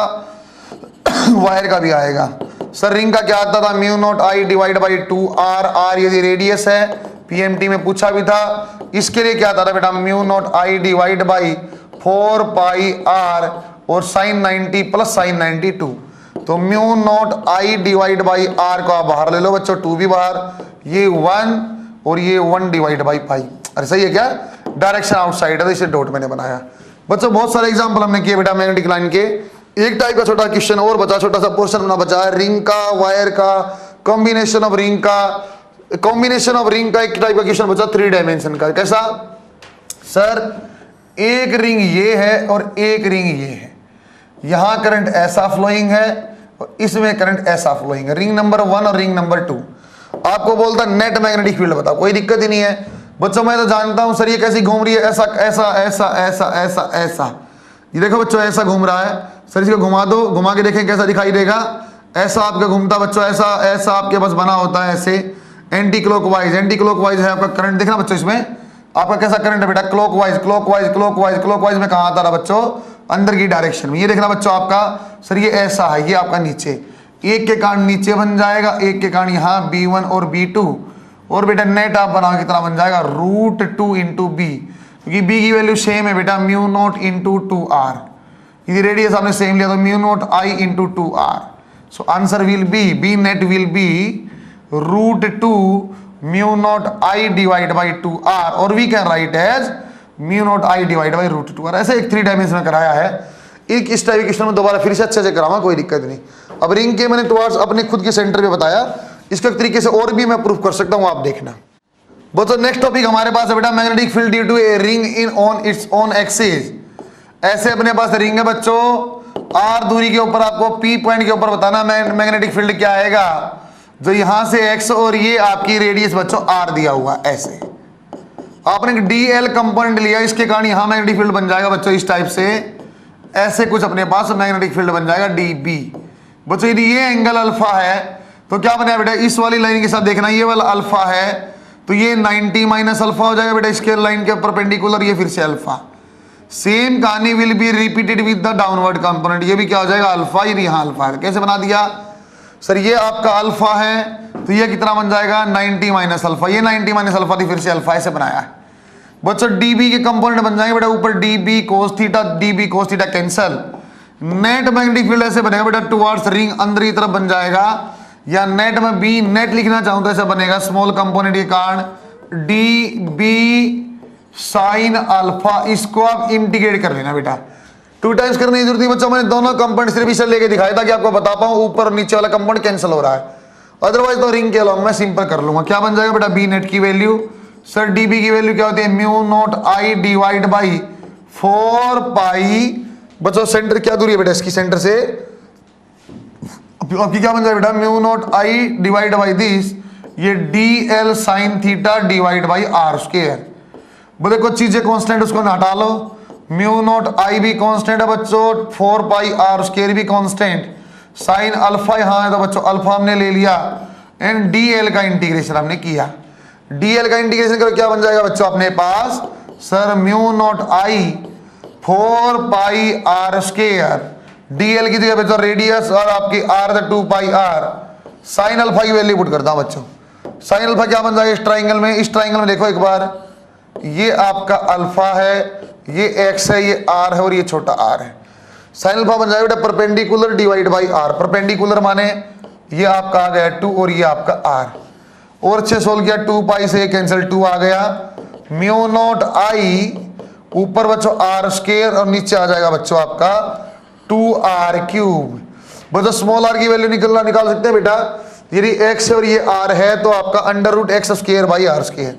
वायर का भी आएगा। सर रिंग का क्या आता था, mu naught I divide by 2r, r यदि रेडियस है, पीएमटी में पूछा भी था। इसके लिए क्या आता था बेटा, mu naught I divide by 4 pi r और साइन 90 प्लस साइन 92। तो mu naught I divide by r को आप बाहर ले लो बच्चों, 2 भी बाहर, ये 1 और ये 1 डिवाइड बाई पाई। अरे सही है क्या, डायरेक्शन आउटसाइड है तो इसे डॉट मैंने बनाया। बच्चों बहुत सारे एग्जांपल हमने किए बेटा मैग्नेटिक लाइन के। एक टाइप का छोटा क्वेश्चन और बचा, छोटा सा पोर्शन बना बचा है, रिंग का, वायर का, कॉम्बिनेशन ऑफ रिंग का, कॉम्बिनेशन ऑफ रिंग का एक टाइप का क्वेश्चन बचा 3 डायमेंशन का। कैसा सर, एक रिंग ये है और एक रिंग ये है, यहां करंट ऐसा फ्लोइंग है और इसमें करंट ऐसा फ्लोइंग है, रिंग नंबर 1 और रिंग नंबर 2। आपको बोलता नेट मैग्नेटिक फील्ड बताओ, कोई दिक्कत ही नहीं है बच्चों, मैं तो जानता हूं सर ये कैसी घूम रही है, ऐसा ऐसा ऐसा ऐसा ऐसा ऐसा, ये देखो बच्चों ऐसा घूम रहा है। सर इसको घुमा दो, घुमा के देखें कैसा दिखाई देगा, ऐसा आपका घूमता बच्चों, ऐसा ऐसा आपके पास बना होता है ऐसे, एंटी क्लॉकवाइज, एंटी क्लॉकवाइज है आपका करंट। देखना बच्चों इसमें आपका कैसा करंट है बेटा, क्लॉकवाइज क्लॉकवाइज क्लॉकवाइज क्लॉकवाइज में कहाँ आता रहा बच्चों, अंदर की डायरेक्शन में। ये देखना बच्चों आपका सर ये ऐसा है, ये आपका नीचे, एक के कारण नीचे बन जाएगा, एक के कारण यहाँ B1 और B2, और बेटा नेट आप बनाओ कितना बन जाएगा, √2 इंटू बी, क्योंकि बी की वैल्यू सेम है बेटा, म्यू नॉट इंटू 2r, यदि रेडियस आपने सेम लिया तो mu naught I into 2r। So answer will be, B net will be √2 mu naught I divide by 2r, और we can write as mu naught I divide by √2r। ऐसे एक 3 डायमेंशन में कराया है। एक इस टाइप के क्वेश्चन में दोबारा फिर से अच्छे से कराऊंगा, कोई दिक्कत नहीं। अब रिंग के मैंने टुवर्ड्स अपने खुद के सेंटर पे बताया, इसका तरीके से और भी मैं प्रूफ कर सकता हूं, आप देखना। बच्चों नेक्स्ट टॉपिक हमारे पास है बेटा magnetic field due to a ring in on its own axis. ऐसे अपने पास रिंग है बच्चों, r दूरी के ऊपर आपको p पॉइंट के ऊपर बताना मैग्नेटिक फील्ड क्या आएगा, जो यहां से x और ये आपकी रेडियस बच्चों r दिया हुआ, ऐसे आपने dl कंपोनेंट लिया, इसके कारण यहां मैग्नेटिक फील्ड बन जाएगा बच्चों इस टाइप से, ऐसे कुछ अपने पास मैग्नेटिक फील्ड बन जाएगा db। बच्चों यदि ये एंगल अल्फा है तो क्या बनेगा बेटा, इस वाली लाइन के साथ देखना, ये वाला अल्फा है तो ये 90 माइनस अल्फा हो जाएगा बेटा इसके लाइन के परपेंडिकुलर, ये फिर से अल्फा। सेम कहानी will be repeated with the downward component, ये भी क्या हो जाएगा अल्फा, ये यहाँ अल्फा है। कैसे बना दिया सर, ये आपका अल्फा है तो ये कितना बन जाएगा 90 माइनस अल्फा, ये 90 माइनस अल्फा थी फिर से अल्फा, ऐसे बनाया है बच्चों। डीबी के कंपोनेंट बन जाएंगे बेटा, ऊपर dB cos theta, dB cos theta cancel. Net magnetic field ऐसे बनेगा बेटा, टुवर्ड्स रिंग अंदर की तरफ बन जाएगा, या नेट में बी नेट लिखना चाहूं तो ऐसा बनेगा, स्मॉल कंपोनेंट के कारण डी बी साइन अल्फा, इसको आप इंटीग्रेट कर लेना बेटा, 2 टाइम्स करने की जरूरत नहीं बच्चों, मैंने दोनों कंपोनेंट सिर्फ इसे लेके दिखाया था कि आपको बता पाऊं ऊपर और नीचे वाला कंपोनेंट कैंसिल हो रहा है, अदरवाइज तो रिंग के अलावा मैं सिंपल कर लूंगा। क्या बन जाएगा बेटा, बी नेट की वैल्यू, सर डीबी की वैल्यू क्या होती है, mu naught I divide by 4 पाई, बच्चों सेंटर क्या दूरी है बेटा इसकी सेंटर से, आपकी क्या बन जाए बेटा, mu naught I divide by this, ये d L sine theta divide by are square. बोले कुछ चीजें कांस्टेंट उसको हटा लो, म्यू नॉट आई भी कांस्टेंट है बच्चों, 4 पाई आर स्क्वायर भी कांस्टेंट, साइन अल्फा यहाँ है तो बच्चों अल्फा हमने ले लिया, एंड डी एल का इंटीग्रेशन हमने किया। डी एल का इंटीग्रेशन करो क्या बन जाएगा बच्चों अपने पास, sir mu naught I 4 pi r square, dl की जगह पे तो रेडियस और आपकी r 2 pi r, sine alpha की वैल्यू पुट करता हूं बच्चों। साइन अल्फा क्या बन जाएगा इस ट्राइंगल में? इस ट्राइंगल में देखो एक बार, ये आपका अल्फा है, ये एक्स है, ये आर है और ये छोटा आर है। साइन अल्फा बन जाएगा बेटा perpendicular divide by r. Perpendicular माने ये आपका आ गया 2 और ये आपका आर, और अच्छे सोल्व किया, 2 पाई से कैंसिल 2 आ गया, म्यू नॉट आई ऊपर बच्चों आर स्क्वायर और नीचे आ जाएगा बच्चों आपका 2r क्यूब। बच्चों स्मॉल आर की वैल्यू निकाल सकते हैं बेटा, यदि x और ये r है तो आपका under root x square by are square,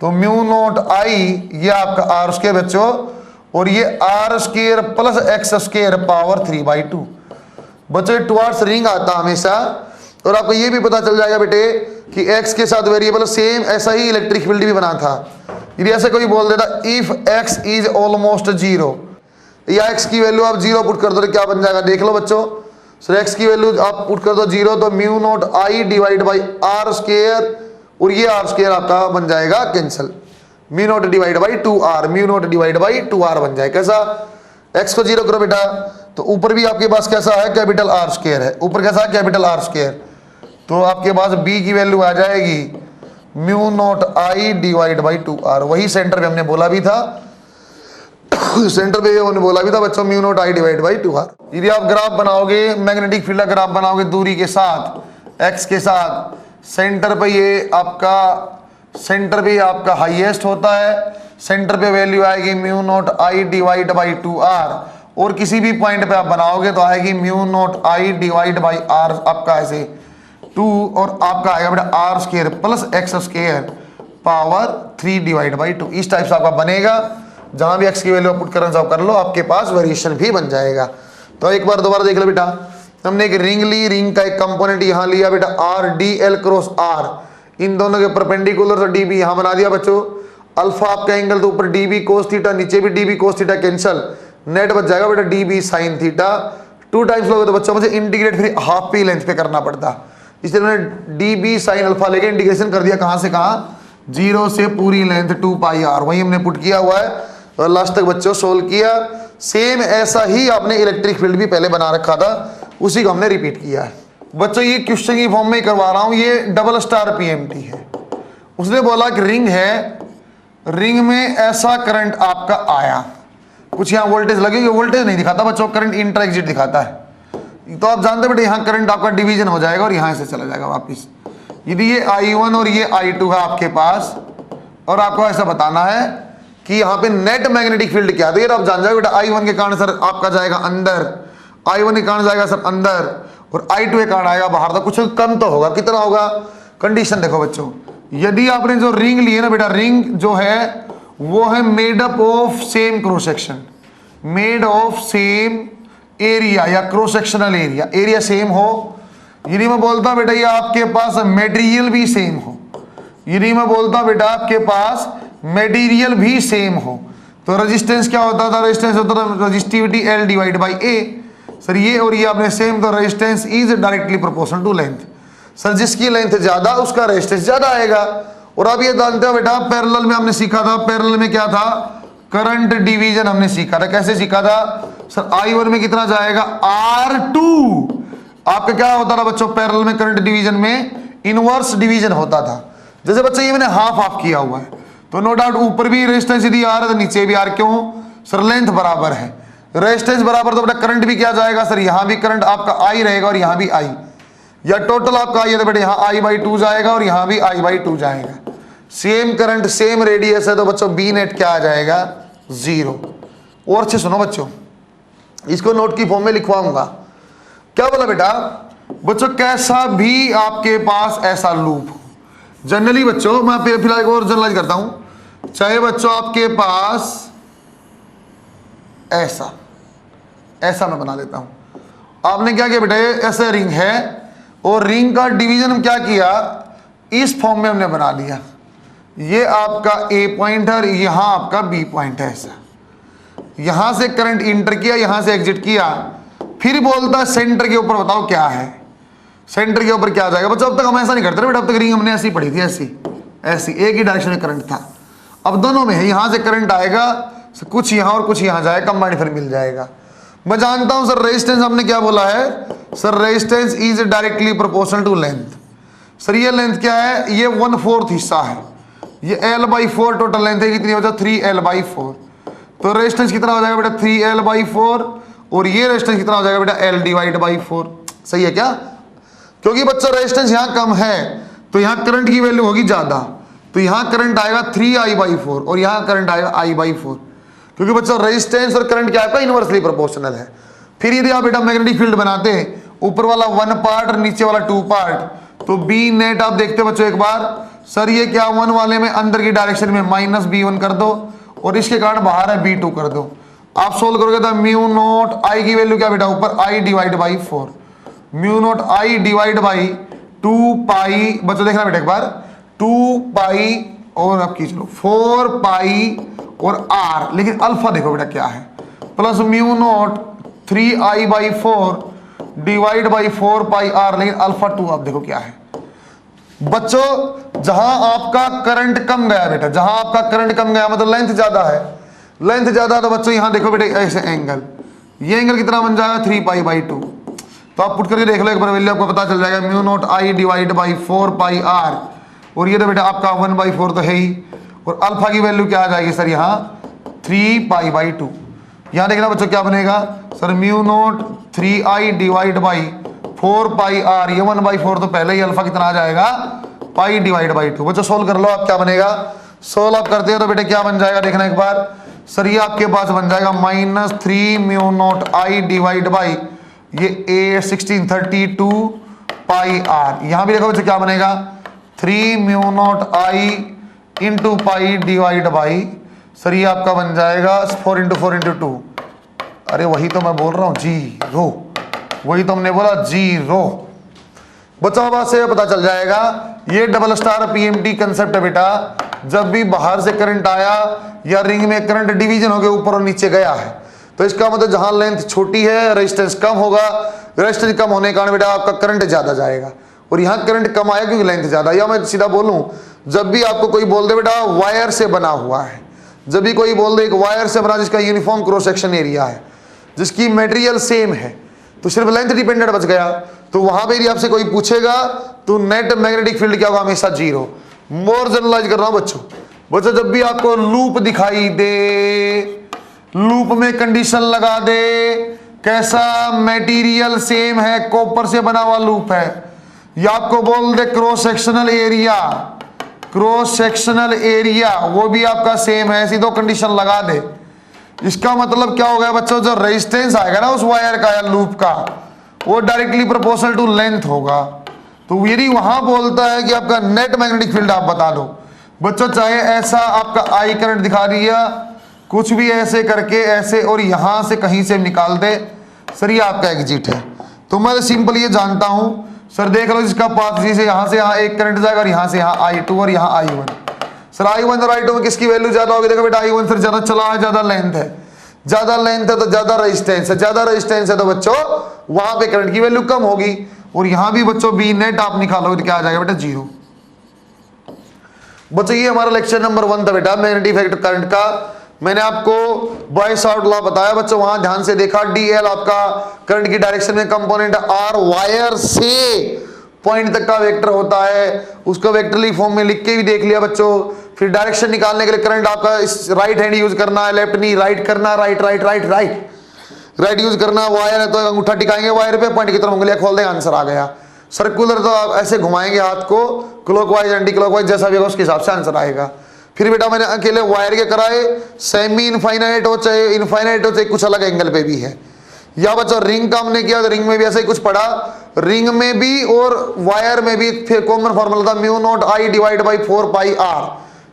तो म्यू नॉट आई ये आपका आर स्क्वायर बच्चों, और ये r square plus x square power 3/2। बच्चों टुवर्ड्स रिंग आता हमेशा, और आपको ये भी पता चल जाएगा बेटे कि x के साथ वेरिएबल सेम ऐसा ही इलेक्ट्रिक फील्ड भी बना था। यदि ऐसे कोई बोल देता इफ x इज ऑलमोस्ट 0, या x की वैल्यू आप 0 पुट कर दो तो क्या बन जाएगा देख लो बच्चों। सो x की वैल्यू आप पुट कर दो 0 तो mu naught I divide by are square, और ये आर स्क्वायर आपका बन जाएगा cancel, mu naught divide by 2r, mu naught divide by 2r बन जाए। कैसा? x को 0 करो बेटा तो ऊपर भी आपके पास कैसा है कैपिटल आर स्क्वायर है, ऊपर कैसा है कैपिटल आर स्क्वायर, तो आपके पास b की वैल्यू आ जाएगी mu naught I divide by 2r। वही सेंटर पे हमने बोला भी था, सेंटर पे हमने बोला भी था बच्चों mu naught I divide by 2r। यदि आप ग्राफ बनाओगे, मैग्नेटिक फील्ड का ग्राफ बनाओगे दूरी के साथ x के साथ, सेंटर पे ये आपका हाईएस्ट होता है, सेंटर पे वैल्यू आएगी mu naught I divide by 2r, और किसी भी पॉइंट पे आप बनाओगे तो आएगी mu naught I divide by r आपका ऐसे 2, और आपका आएगा बेटा r square plus x square power 3 divide by 2। इस टाइप से आपका बनेगा, जहां भी x की वैल्यू पुट करना चाहो कर लो, आपके पास वेरिएशन भी बन जाएगा। तो एक बार दोबारा देख लो बेटा, हमने एक रिंग ली, रिंग का एक कंपोनेंट यहां लिया बेटा r D L cross r, इन दोनों के परपेंडिकुलर तो डीबी यहां बना दिया बच्चों, अल्फा आपका एंगल तो ऊपर डीबी कोस थीटा, नीचे भी dB cos theta cancel, net बच जाएगा बेटा डीबी साइन थीटा। 2 टाइम्स लोगे तो बच्चों मुझे इंटीग्रेट फिर हाफ पी लेंथ पे करना पड़ता, इसलिए मैंने डीबी साइन अल्फा लेके इंटीग्रेशन कर दिया, कहां से कहां 0 से पूरी लेंथ 2 पाई आर, वही हमने पुट किया हुआ है और लास्ट तक बच्चों सोल्व किया। सेम ऐसा ही आपने इलेक्ट्रिक फील्ड भी पहले बना रखा था, उसी को हमने रिपीट किया है बच्चों। ये क्वेश्चन की फॉर्म में करवा रहा हूं, ये डबल स्टार पीएमटी है। उसने बोला कि रिंग है, रिंग में ऐसा करंट आपका आया, कुछ यहाँ वोल्टेज लगेगी, वोल्टेज नहीं दिखाता बच्चों, करंट इंटर एग्जिट दिखाता है। तो आप जानते बेटे यहाँ करंट आपका डिवीजन हो जाएगा और यहाँ से चला जाएगा वापिस। यदि ये I1 और ये I2 है आपके पास, और आपको ऐसा बताना है कि यहाँ पे नेट मैग्नेटिक फील्ड क्या है, तो आप जान जाओगे बेटा I1 के कारण सर आपका जाएगा अंदर, I1 के कारण जाएगा सर अंदर, और I2 के कारण आएगा बाहर। तो कुछ कम तो होगा, कितना होगा? कंडीशन देखो बच्चों, यदि आपने जो रिंग ली है ना बेटा, रिंग जो है वो है made up of same cross section, made of same area या cross sectional area, area same हो। यदि मैं बोलता बेटा ये आपके पास मटेरियल भी सेम हो, यदि मैं बोलता बेटा आपके पास मटेरियल भी सेम हो, तो रेजिस्टेंस क्या होता था? रेजिस्टेंस होता था resistivity L divide by A। Sir ये और ये आपने सेम, तो resistance is directly proportional to length. Sir जिसकी लेंथ ज्यादा उसका रेजिस्टेंस ज्यादा आएगा। और आप ये जानते हो बेटा पैरेलल में हमने सीखा था, पैरेलल में क्या था? करंट डिवीजन हमने सीखा था। कैसे सीखा था? सर I1 में कितना जाएगा? R2। आपका क्या होता था बच्चों पैरेलल में करंट डिवीजन में? इनवर्स डिवीजन होता था। जैसे बच्चों ये मैंने हाफ हाफ किया हुआ है, तो नो डाउट ऊपर भी रेजिस्टेंस यदि R है तो नीचे भी R। क्यों? सर लेंथ बराबर है, रेजिस्टेंस बराबर, तो बेटा करंट भी क्या जाएगा? सर यहां भी करंट आपका I रहेगा और यहां भी I, या टोटल आपका I है तो बेटा यहाँ I/2 जाएगा और यहाँ भी I/2 जाएगा। सेम करंट सेम रेडियस है, तो बच्चों बी नेट क्या आ जाएगा? 0। और अच्छे सुनो बच्चों, इसको नोट की फॉर्म में लिखवाऊंगा। क्या बोला बेटा? बच्चों कैसा भी आपके पास ऐसा लूप हो, जनरली बच्चों मैं फिलहाल एक और जनरलाइज करता हूं, चाहे बच्चों आपके पास ऐसा ऐसा मैं बना देता हूं। आपने क्या किया बेटा? ऐसा रिंग है और रिंग का डिवीजन हम क्या किया? इस फॉर्म में हमने बना लिया। ये आपका A पॉइंट है और यहां आपका B पॉइंट है। ऐसा यहां से करंट इंटर किया, यहां से एग्जिट किया, फिर बोलता है सेंटर के ऊपर बताओ क्या है, सेंटर के ऊपर क्या जाएगा? बच्चों अब तक हम ऐसा नहीं करते बेटा, अब तक रिंग हमने ऐसी पढ़ी थी, ऐसी ऐसी एक ही डायरेक्शन में करंट था। अब दोनों में है, यहां से करंट आएगा, कुछ यहाँ और कुछ यहाँ जाएगा, कंबाइंड फिर मिल जाएगा। मैं जानता हूं सर रेजिस्टेंस हमने क्या बोला है, sir resistance is directly proportional to length. Sir ये लेंथ क्या है, ये 1/4 हिस्सा है, ये L/4 टोटल लेंथ है, कितनी हो जाए 3L/4। तो रेजिस्टेंस कितना हो जाएगा बेटा 3L/4, और ये रेजिस्टेंस कितना हो जाएगा बेटा L/4। सही है क्या? क्योंकि बच्चों रेजिस्टेंस यहाँ कम है तो यहाँ करंट की वैल्यू होगी ज्यादा, तो यहाँ करंट आएगा 3I/4 और यहाँ करंट आएगा I/4, क्योंकि बच्चों रेजिस्टेंस और करंट क्या आपका इनवर्सली प्रोपोर्शनल है। फिर यदि आप बेटा मैग्नेटिक फील्ड बनाते हैं, ऊपर वाला 1 पार्ट और नीचे वाला 2 पार्ट, तो बी नेट आप देखते बच्चों एक बार, सर ये क्या 1 वाले में अंदर की डायरेक्शन में -B1 कर दो और इसके कारण बाहर है B2 कर दो। आप सोल्व करोगे तो म्यू नोट I की वैल्यू क्या बेटा ऊपर I/4, mu naught I divide by 2 पाई, बच्चों देखना बेटा एक बार 2 पाई और आपकी चलो 4 पाई और R, लेकिन अल्फा देखो बेटा क्या है, plus mu naught 3I/4 divide by 4 pi R, लेकिन अल्फा 2 आप देखो क्या है। बच्चों जहां आपका करंट कम गया बेटा, जहां आपका करंट कम गया मतलब लेंथ ज्यादा है, लेंथ ज्यादा, तो बच्चों यहां देखो बेटे ऐसे एंगल, ये एंगल कितना बन जाएगा 3π/2। तो आप पुट करके देख लो एक बार, वैल्यू आपको पता चल जाएगा, mu naught I divide by 4 pi R, और ये तो बेटा आपका 1/4 तो है ही, और अल्फा की वैल्यू क्या आ जाएगी सर यहाँ 3π/2। यहाँ देखना बच्चों क्या बनेगा sir, mu naught 3I divide by 4 pi R, ये 1/4 तो पहले ही, अल्फा कितना आ जाएगा पाई डिवाइड बाई 2। बच्चों सोल्व कर लो आप, क्या बनेगा, सोल्व आप करते हो तो बेटे क्या बन जाएगा देखना एक बार, सर ये आपके पास बन जाएगा -3 mu naught I divide by ये 1632 पाई R। यहाँ भी देखो बच्चों क्या बनेगा 3 mu naught I into pi divide by, sir ये आपका बन जाएगा 4 × 4 × 2, अरे वही तो मैं बोल रहा हूँ 0, वही तो हमने बोला 0। बच्चों बात से पता चल जाएगा, ये डबल स्टार PMT कंसेप्ट है बेटा, जब भी बाहर से करंट आया या रिंग में करंट डिवीजन हो गया ऊपर और नीचे गया है, तो इसका मतलब जहां लेंथ छोटी है रेजिस्टेंस कम होगा, रेजिस्टेंस कम होने के कारण बेटा आपका करंट ज्यादा जाएगा, और यहाँ करंट कम आया क्योंकि लेंथ ज्यादा। या मैं सीधा बोलूं, जब भी आपको कोई बोल दे बेटा वायर से बना हुआ है, जब भी कोई बोल दे एक वायर से बना जिसका यूनिफॉर्म क्रॉस सेक्शन एरिया है, जिसकी मटेरियल सेम है, तो सिर्फ लेंथ डिपेंडेंट बच गया, तो वहां पे यदि आपसे कोई पूछेगा तो नेट मैग्नेटिक फील्ड क्या होगा, हमेशा 0। मोर जनरलाइज कर रहा हूं बच्चों, जब भी आपको लूप दिखाई दे, लूप में कंडीशन लगा दे, कैसा मटेरियल सेम है, कॉपर से बना हुआ लूप है, या आपको बोल they cross sectional area, cross sectional area वो भी आपका सेम है, ऐसी 2 कंडीशन लगा दे, इसका मतलब क्या हो गया बच्चों, जो रेजिस्टेंस आएगा ना उस वायर का या लूप का, वो डायरेक्टली प्रोपोर्शनल टू लेंथ होगा। तो यदि वहां बोलता है कि आपका नेट मैग्नेटिक फील्ड आप बता दो बच्चों, चाहे ऐसा आपका आई करंट दिखा दिया, कुछ भी ऐसे करके ऐसे, और यहां से कहीं से निकाल दे, सर ये आपका एग्जिट है। तो मैं सिंपल ये जानता हूं सर, देख लो जिसका पाथ जी से यहां से यहां एक करंट जाएगा और यहां से यहां I2 और यहां I1। सर I1 और I2 में किसकी वैल्यू ज्यादा होगी, देखो बेटा I1 सर ज्यादा चला है, ज्यादा लेंथ है, ज्यादा लेंथ है तो ज्यादा रेजिस्टेंस है, ज्यादा रेजिस्टेंस है तो बच्चों वहां पे करंट की वैल्यू कम होगी, और यहां भी बच्चों बी नेट आप निकालोगे तो क्या आ जाएगा बेटा 0। बच्चों ये हमारा लेक्चर नंबर 1 था बेटा मैग्नेटिक इफेक्ट करंट का। मैंने आपको बॉयस-शार्ट लॉ बताया बच्चों, वहां ध्यान से देखा, DL आपका करंट की डायरेक्शन में कंपोनेंट R, वायर से पॉइंट तक का वेक्टर होता है, उसको वेक्टरली फॉर्म में लिख के भी देख लिया बच्चों। फिर डायरेक्शन निकालने के लिए करंट आपका इस राइट हैंड यूज करना है, लेफ्ट नहीं, राइट करना, right right right right right use करना। वायर है तो अंगूठा टिकाएंगे वायर पे, पॉइंट की तरफ उंगलियां खोल देंगे, आंसर आ गया। सर्कुलर तो आप ऐसे घुमाएंगे हाथ को, क्लॉकवाइज एंटी क्लॉकवाइज जैसा भी होगा उसके हिसाब से आंसर आएगा। फिर बेटा मैंने अकेले वायर के कराए, सेमी इनफाइनाइट हो चाहे इनफाइनाइट हो चाहे कुछ अलग एंगल पे भी है। या बच्चा रिंग का हमने किया तो रिंग में भी ऐसा ही कुछ पढ़ा, रिंग में भी और वायर में भी फिर कॉमन फॉर्मूला था mu naught I divide by 4 pi R,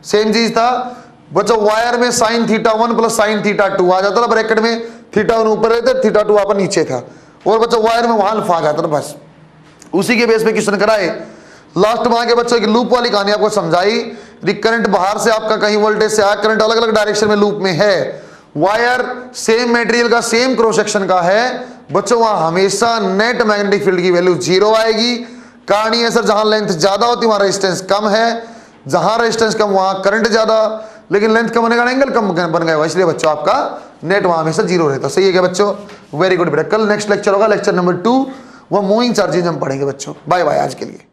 same चीज था बच्चा। वायर में sin θ1 प्लस sin θ2 आ जाता था ब्रैकेट में, θ1 ऊपर रहते θ2 आप नीचे था, और बच्चा वायर में वहां अल्फा आ जाता था, बस उसी के बेस पे क्वेश्चन कराए। लास्ट में आके बच्चों की लूप वाली कहानी आपको समझाई, करंट बाहर से आपका कहीं वोल्टेज से आया, करंट अलग अलग डायरेक्शन में लूप में है, वायर सेम मटेरियल का सेम क्रॉस सेक्शन का है बच्चों, वहां हमेशा नेट मैग्नेटिक फील्ड की वैल्यू 0 आएगी। कहानी है सर, जहां लेंथ ज्यादा होती है वहां रेजिस्टेंस कम है, जहां रेजिस्टेंस कम वहां करंट ज्यादा, लेकिन लेंथ कम होने का एंगल कम बन गया हुआ, इसलिए बच्चों आपका नेट वहां हमेशा जीरो रहता। सही है क्या बच्चों? वेरी गुड बेटा। कल नेक्स्ट लेक्चर होगा, लेक्चर नंबर 2, वो मूविंग चार्जेज हम पढ़ेंगे बच्चों। बाय बाय आज के लिए।